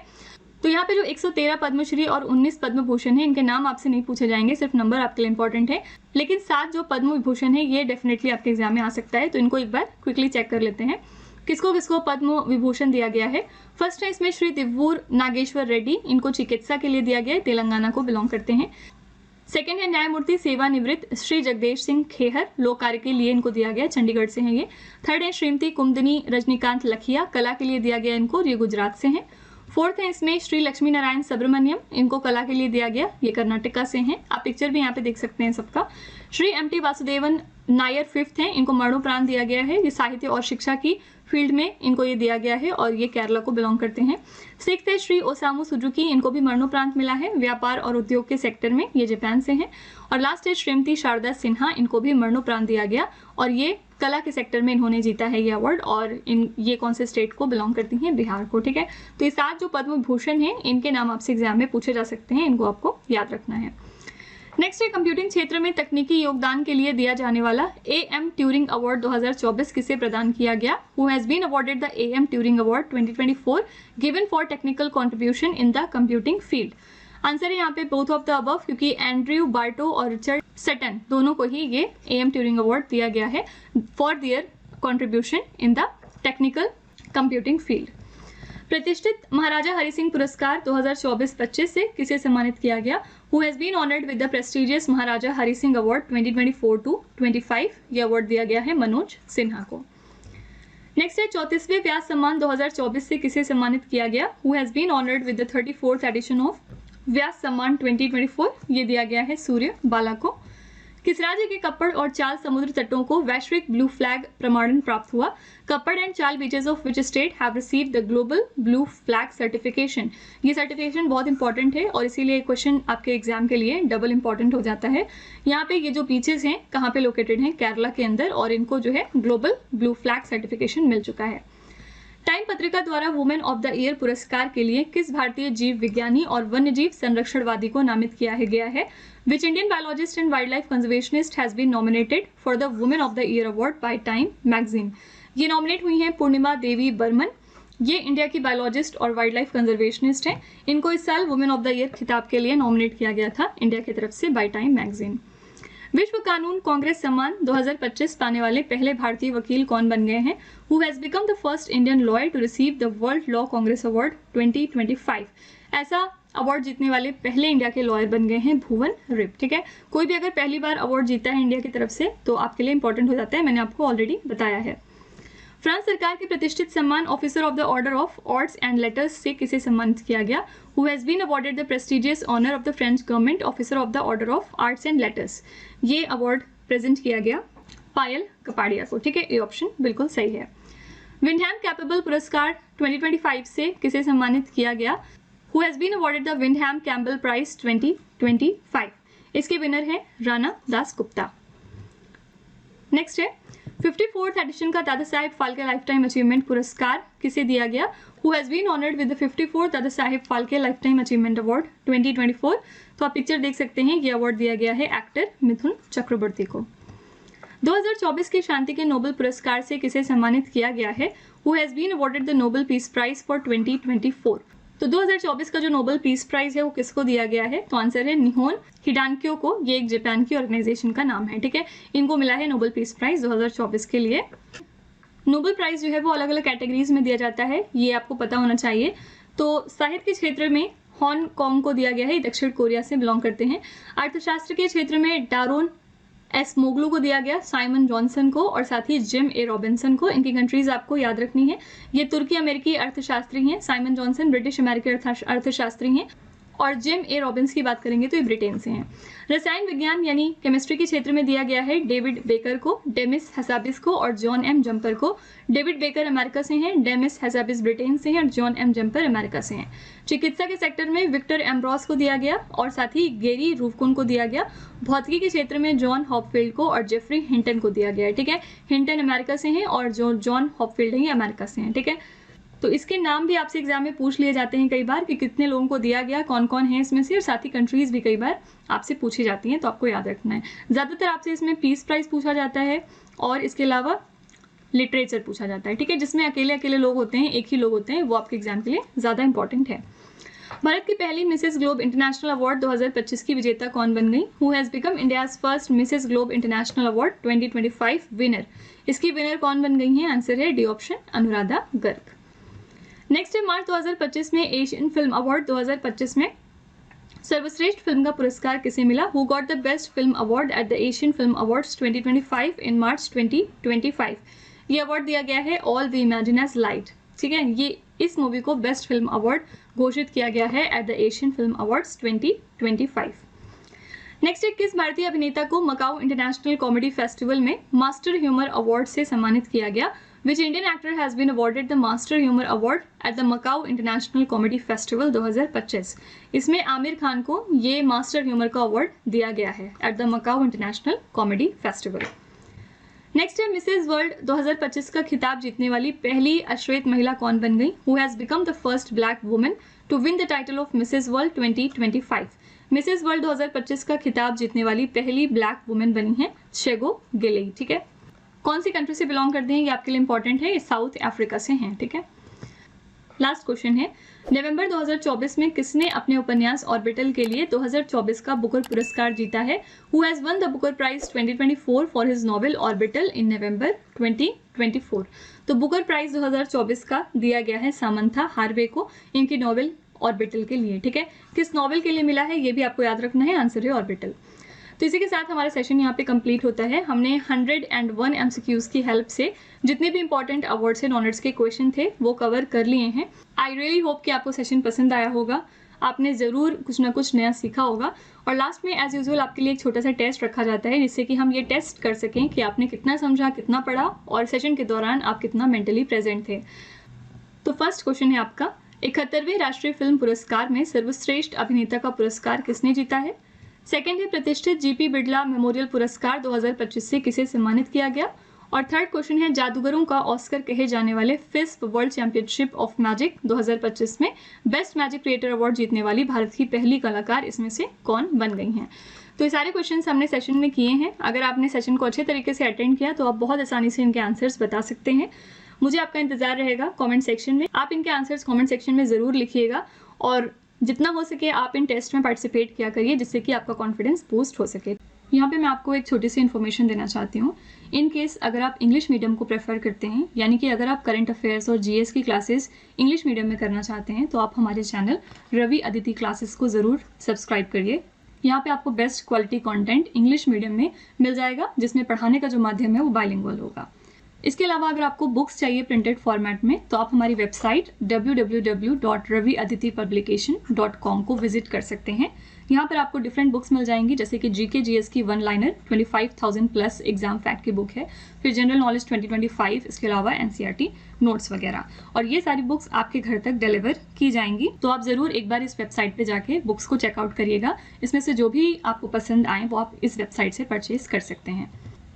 तो यहाँ पे जो 113 पद्मश्री और 19 पद्म भूषण है, इनके नाम आपसे नहीं पूछे जाएंगे, सिर्फ नंबर आपके लिए इंपॉर्टेंट है। लेकिन 7 जो पद्म विभूषण है ये डेफिनेटली आपके एग्जाम में आ सकता है, तो इनको एक बार क्विकली चेक कर लेते हैं किसको किसको पद्म विभूषण दिया गया है। फर्स्ट है इसमें श्री दिव्वूर नागेश्वर रेड्डी, इनको चिकित्सा के लिए दिया गया है, तेलंगाना को बिलोंग करते हैं। सेकंड है न्यायमूर्ति सेवानिवृत्त श्री जगदेश सिंह खेहर, लोक कार्य के लिए इनको दिया गया, चंडीगढ़ से हैं ये। थर्ड है श्रीमती कुमदनी रजनीकांत लखिया, कला के लिए दिया गया इनको, ये गुजरात से हैं। फोर्थ है इसमें श्री लक्ष्मी नारायण सुब्रमण्यम, इनको कला के लिए दिया गया, ये कर्नाटका से हैं। आप पिक्चर भी यहाँ पे देख सकते हैं सबका। श्री एम.टी. वासुदेवन नायर फिफ्थ हैं, इनको मरणोपरांत दिया गया है, ये साहित्य और शिक्षा की फील्ड में इनको ये दिया गया है और ये केरला को बिलोंग करते हैं। सिक्स्थ है श्री ओसामू सुजुकी, इनको भी मरणोपरांत मिला है, व्यापार और उद्योग के सेक्टर में, ये जापान से हैं। और लास्ट है श्रीमती शारदा सिन्हा, इनको भी मरणोपरांत दिया गया और ये कला के सेक्टर में इन्होंने जीता है ये अवार्ड, और ये कौन से स्टेट को बिलोंग करती हैं, बिहार को। ठीक है, तो ये 7 जो पद्म भूषण हैं इनके नाम आपसे एग्जाम में पूछे जा सकते हैं, इनको आपको याद रखना है। नेक्स्ट है कंप्यूटिंग क्षेत्र में तकनीकी योगदान के लिए दिया जाने वाला AM ट्यूरिंग अवार्ड 2024 किसे प्रदान किया गया। Who has been awarded the AM Turing award 2024 given for technical contribution in the computing field. Answer है यहाँ पे बोथ ऑफ द अबव, क्योंकि एंड्रयू बार्टो और रिचर्ड सटन दोनों को ही ये AM ट्यूरिंग अवार्ड दिया गया है for their contribution in the technical computing field. प्रतिष्ठित महाराजा हरि सिंह पुरस्कार 2024-25 से किसे सम्मानित किया गया। Who has been honoured with the prestigious Maharaja Hari Singh award 2024-25, ये अवार्ड दिया गया है मनोज सिन्हा को। नेक्स्ट है 34वें व्यास सम्मान 2024 से किसे सम्मानित किया गया। Who has been honoured with the 34th edition of Vyas Samman 2024, ये दिया गया है सूर्य बाला को। किस राज्य के कप्पड़ और चाल समुद्र तटों को वैश्विक ब्लू फ्लैग प्रमाणन प्राप्त हुआ। कप्पड़ एंड चाल beaches of which state have received the global blue flag certification. ये सर्टिफिकेशन बहुत इंपॉर्टेंट है और इसीलिए क्वेश्चन आपके एग्जाम के लिए डबल इंपॉर्टेंट हो जाता है। यहाँ पे ये जो बीचेस हैं कहाँ पे लोकेटेड हैं, केरला के अंदर, और इनको जो है ग्लोबल ब्लू फ्लैग सर्टिफिकेशन मिल चुका है। टाइम पत्रिका द्वारा वुमेन ऑफ द ईयर पुरस्कार के लिए किस भारतीय जीव विज्ञानी और वन्यजीव संरक्षणवादी को नामित किया गया है। Which Indian biologist and wildlife conservationist has been nominated for the women of the year award by Time magazine. ये नॉमिनेट हुई हैं पूर्णिमा देवी बर्मन, ये इंडिया की बायोलॉजिस्ट और वाइल्ड लाइफ कंजर्वेशनिस्ट हैं। इनको इस साल वुमेन ऑफ द ईयर खिताब के लिए नॉमिनेट किया गया था इंडिया की तरफ से बाय टाइम मैगजीन। विश्व कानून कांग्रेस सम्मान 2025 पाने वाले पहले भारतीय वकील कौन बन गए हैं। Who has become the first Indian lawyer to receive the world law congress award 2025। ऐसा अवार्ड जीतने वाले पहले इंडिया के लॉयर बन गए हैं भुवन रिप। ठीक है, कोई भी अगर पहली बार अवार्ड जीता है इंडिया की तरफ से तो आपके लिए इंपॉर्टेंट हो जाता है, मैंने आपको ऑलरेडी बताया है। फ्रांस सरकार के प्रतिष्ठित सम्मान officer of the order of arts and letters से किसे सम्मानित किया गया। Who has been awarded the prestigious honour of the French government officer of the order of arts and letters. ये अवार्ड प्रेजेंट किया गया पायल कपाड़िया को। ठीक है, ये ऑप्शन बिल्कुल सही है। विंडहैम कैपेबल पुरस्कार 2025 से किसे सम्मानित किया गया। Who has been awarded the Windham Campbell prize 2025। इसके विनर है राणा दास गुप्ता। नेक्स्ट है 54th एडिशन का Dada Saheb Phalke lifetime achievement पुरस्कार किसे दिया गया। Who has been honoured with the 54th Dada Saheb Phalke lifetime achievement award 2024। तो आप पिक्चर देख सकते हैं, ये अवार्ड दिया गया है एक्टर मिथुन चक्रवर्ती को। 2024 के शांति के नोबेल पुरस्कार से किसे सम्मानित किया गया है। Who has been awarded the Nobel peace prize for 2024। तो 2024 का जो नोबेल पीस प्राइज है वो किसको दिया गया है। तो आंसर है निहोन हिडानक्यो को, ये एक जापान की ऑर्गेनाइजेशन का नाम है। ठीक है, इनको मिला है नोबेल पीस प्राइज 2024 के लिए। नोबेल प्राइज जो है वो अलग अलग कैटेगरीज में दिया जाता है, ये आपको पता होना चाहिए। तो साहित्य के क्षेत्र में हांगकांग को दिया गया है, दक्षिण कोरिया से बिलोंग करते हैं। अर्थशास्त्र के क्षेत्र में डारोन एस मोगलू को दिया गया, साइमन जॉनसन को और साथ ही जिम ए रॉबिन्सन को। इनकी कंट्रीज आपको याद रखनी है। ये तुर्की अमेरिकी अर्थशास्त्री हैं, साइमन जॉनसन ब्रिटिश अमेरिकी अर्थशास्त्री हैं और जिम ए रॉबिन्स की बात करेंगे तो ये ब्रिटेन से हैं। रसायन विज्ञान यानी केमिस्ट्री के क्षेत्र में दिया गया है डेविड बेकर को, डेमिस हेसाबिस को और जॉन एम जम्पर को। डेविड बेकर अमेरिका से हैं, डेमिस हेसाबिस ब्रिटेन से हैं और जॉन एम जम्पर अमेरिका से हैं। चिकित्सा के सेक्टर में विक्टर एम्ब्रॉस को दिया गया और साथ ही गेरी रूफकुन को दिया गया। भौतिकी के क्षेत्र में जॉन हॉपफील्ड को और जेफरी हिंटन को दिया गया है। ठीक है, हिंटन अमेरिका से हैं और जो जॉन हॉपफील्ड है ये अमेरिका से हैं। ठीक है, तो इसके नाम भी आपसे एग्जाम में पूछ लिए जाते हैं कई बार कि कितने लोगों को दिया गया, कौन कौन है इसमें से, और साथ ही कंट्रीज भी कई बार आपसे पूछी जाती हैं, तो आपको याद रखना है। ज़्यादातर आपसे इसमें पीस प्राइज पूछा जाता है और इसके अलावा लिटरेचर पूछा जाता है, ठीक है, जिसमें अकेले अकेले लोग होते हैं, एक ही लोग होते हैं, वो आपके एग्जाम के लिए ज़्यादा इंपॉर्टेंट है। भारत की पहली मिसेस ग्लोब इंटरनेशनल अवार्ड 2025 की विजेता कौन बन गई? Who has become India's first Mrs globe international award 2025 winner? इसकी विनर कौन बन गई हैं? आंसर है D option, Anuradha Garg. Next है मार्च 2025 में एशियन फिल्म अवार्ड 2025 में सर्वश्रेष्ठ फिल्म का पुरस्कार किसे मिला? Who got the best film award at the Asian film awards 2025 in March 2025? ये अवार्ड दिया गया है all we imagine as light, ठीक है, ये इस मूवी को बेस्ट फिल्म अवार्ड घोषित किया गया है eight the Asian film awards 2025। Next है किस भारतीय अभिनेता को मकाऊ इंटरनेशनल कॉमेडी फेस्टिवल में मास्टर ह्यूमर अवार्ड से सम्मानित किया गया? Which Indian actor has been awarded the Master Humor Award at the Macau International Comedy Festival 2025? इसमें आमिर खान को ये मास्टर ह्यूमर का अवार्ड दिया गया है at the Macau international comedy festival. Next है मिसेज वर्ल्ड 2025 का खिताब जीतने वाली पहली अश्वेत महिला कौन बन गई? Who has become the first black woman to win the title of Mrs World 2025? Mrs World 2025 का खिताब जीतने वाली पहली ब्लैक वुमन बनी है शेगो गिलेई, ठीक है। कौन सी कंट्री से बिलोंग करते हैं ये आपके लिए इंपॉर्टेंट है, ये साउथ अफ्रीका से हैं, ठीक है। लास्ट क्वेश्चन है नवंबर 2024 में किसने अपने उपन्यास ऑर्बिटल के लिए 2024 का बुकर पुरस्कार जीता है? Who has won the Booker prize 2024 for his novel Orbital in November 2024? तो बुकर प्राइज 2024 का दिया गया है सामंथा हार्वे को इनकी नॉवेल ऑर्बिटल के लिए, ठीक है। किस नॉवेल के लिए मिला है ये भी आपको याद रखना है, आंसर है ऑर्बिटल। तो इसी के साथ हमारा सेशन यहाँ पे कंप्लीट होता है। हमने 101 MCQs की हेल्प से जितने भी इंपॉर्टेंट अवार्ड्स एंड ऑनर्स के क्वेश्चन थे वो कवर कर लिए हैं। आई रियली होप कि आपको सेशन पसंद आया होगा, आपने ज़रूर कुछ ना कुछ नया सीखा होगा। और लास्ट में एज यूजुअल आपके लिए एक छोटा सा टेस्ट रखा जाता है जिससे कि हम ये टेस्ट कर सकें कि आपने कितना समझा, कितना पढ़ा और सेशन के दौरान आप कितना मेंटली प्रेजेंट थे। तो फर्स्ट क्वेश्चन है आपका, 71वें राष्ट्रीय फिल्म पुरस्कार में सर्वश्रेष्ठ अभिनेता का पुरस्कार किसने जीता है? सेकेंड है प्रतिष्ठित जीपी बिड़ला मेमोरियल पुरस्कार 2025 से किसे सम्मानित किया गया? और थर्ड क्वेश्चन है जादूगरों का ऑस्कर कहे जाने वाले फिस्प वर्ल्ड चैंपियनशिप ऑफ मैजिक 2025 में बेस्ट मैजिक क्रिएटर अवार्ड जीतने वाली भारत की पहली कलाकार इसमें से कौन बन गई हैं? तो ये सारे क्वेश्चंस हमने सेशन में किए हैं। अगर आपने सेशन को अच्छे तरीके से अटेंड किया तो आप बहुत आसानी से इनके आंसर्स बता सकते हैं। मुझे आपका इंतजार रहेगा कमेंट सेक्शन में, आप इनके आंसर्स कमेंट सेक्शन में ज़रूर लिखिएगा और जितना हो सके आप इन टेस्ट में पार्टिसिपेट किया करिए जिससे कि आपका कॉन्फिडेंस बूस्ट हो सके। यहाँ पे मैं आपको एक छोटी सी इन्फॉर्मेशन देना चाहती हूँ। इन केस अगर आप इंग्लिश मीडियम को प्रेफर करते हैं, यानी कि अगर आप करंट अफेयर्स और जीएस की क्लासेस इंग्लिश मीडियम में करना चाहते हैं तो आप हमारे चैनल रवि अदिति क्लासेस को ज़रूर सब्सक्राइब करिए। यहाँ पे आपको best quality content English medium में मिल जाएगा जिसमें पढ़ाने का जो माध्यम है वो बाइलिंगुअल होगा। इसके अलावा अगर आपको बुक्स चाहिए प्रिंटेड फॉर्मेट में तो आप हमारी वेबसाइट www.raviaditipublication.com को विजिट कर सकते हैं। यहाँ पर आपको डिफरेंट बुक्स मिल जाएंगी जैसे कि जीके जीएस की one liner 25,000 plus exam fact की बुक है, फिर जनरल नॉलेज 2025, इसके अलावा एनसीईआरटी नोट्स वगैरह, और ये सारी बुक्स आपके घर तक डिलीवर की जाएंगी। तो आप ज़रूर एक बार इस वेबसाइट पे जाके बुक्स को चेकआउट करिएगा। इसमें से जो भी आपको पसंद आए वो आप इस वेबसाइट से परचेज कर सकते हैं।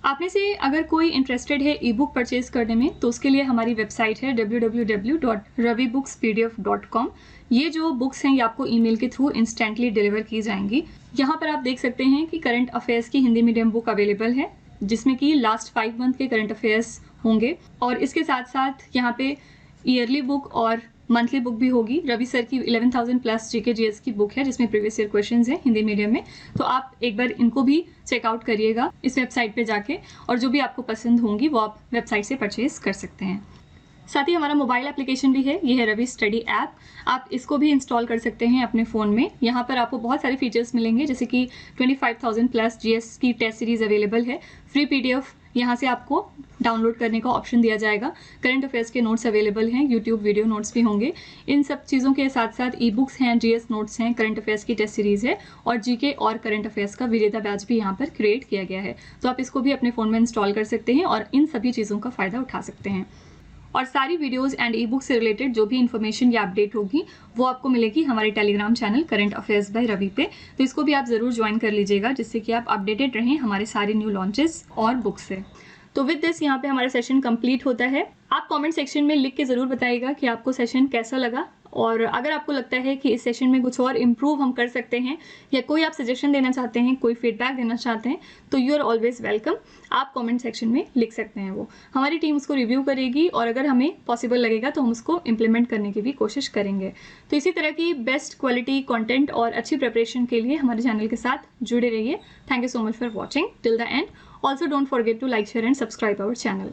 आप में से अगर कोई इंटरेस्टेड है ई बुक परचेज करने में तो उसके लिए हमारी वेबसाइट है www.ravibookspdf.com। ये जो बुक्स हैं ये आपको ईमेल के थ्रू इंस्टेंटली डिलीवर की जाएंगी। यहाँ पर आप देख सकते हैं कि करंट अफेयर्स की हिंदी मीडियम बुक अवेलेबल है जिसमें कि लास्ट 5 मंथ के करंट अफेयर्स होंगे, और इसके साथ साथ यहाँ पे ईयरली बुक और मंथली बुक भी होगी। रवि सर की 11,000 प्लस जीके जीएस की बुक है जिसमें प्रीवियस ईयर क्वेश्चंस हैं हिंदी मीडियम में, तो आप एक बार इनको भी चेकआउट करिएगा इस वेबसाइट पे जाके, और जो भी आपको पसंद होंगी वो आप वेबसाइट से परचेज कर सकते हैं। साथ ही हमारा मोबाइल एप्लीकेशन भी है, ये है रवि स्टडी ऐप। आप इसको भी इंस्टॉल कर सकते हैं अपने फ़ोन में। यहाँ पर आपको बहुत सारे फीचर्स मिलेंगे जैसे कि 25,000 प्लस जीएस की टेस्ट सीरीज़ अवेलेबल है, फ्री पीडीएफ यहाँ से आपको डाउनलोड करने का ऑप्शन दिया जाएगा, करंट अफेयर्स के नोट्स अवेलेबल हैं, यूट्यूब वीडियो नोट्स भी होंगे। इन सब चीज़ों के साथ साथ ई बुक्स हैं, जीएस नोट्स हैं, करंट अफेयर्स की टेस्ट सीरीज़ है, और जीके और करंट अफेयर्स का विजेता बैच भी यहाँ पर क्रिएट किया गया है। तो आप इसको भी अपने फ़ोन में इंस्टॉल कर सकते हैं और इन सभी चीज़ों का फ़ायदा उठा सकते हैं। और सारी वीडियोस एंड ई बुक से रिलेटेड जो भी इन्फॉर्मेशन या अपडेट होगी वो आपको मिलेगी हमारे Telegram channel current affairs by Ravi पे। तो इसको भी आप ज़रूर ज्वाइन कर लीजिएगा जिससे कि आप अपडेटेड रहें हमारे सारे न्यू लॉन्चेस और बुक्स से। तो विद दिस यहाँ पे हमारा सेशन कंप्लीट होता है। आप कमेंट सेक्शन में लिख के ज़रूर बताइएगा कि आपको सेशन कैसा लगा, और अगर आपको लगता है कि इस सेशन में कुछ और इम्प्रूव हम कर सकते हैं या कोई आप सजेशन देना चाहते हैं, कोई फीडबैक देना चाहते हैं, तो यू आर ऑलवेज वेलकम। आप कमेंट सेक्शन में लिख सकते हैं। वो हमारी टीम उसको रिव्यू करेगी और अगर हमें पॉसिबल लगेगा तो हम उसको इम्प्लीमेंट करने की भी कोशिश करेंगे। तो इसी तरह की बेस्ट क्वालिटी कंटेंट और अच्छी प्रिपरेशन के लिए हमारे चैनल के साथ जुड़े रहिए। Thank you so much for watching till the end. Also don't forget to like, share and subscribe our channel.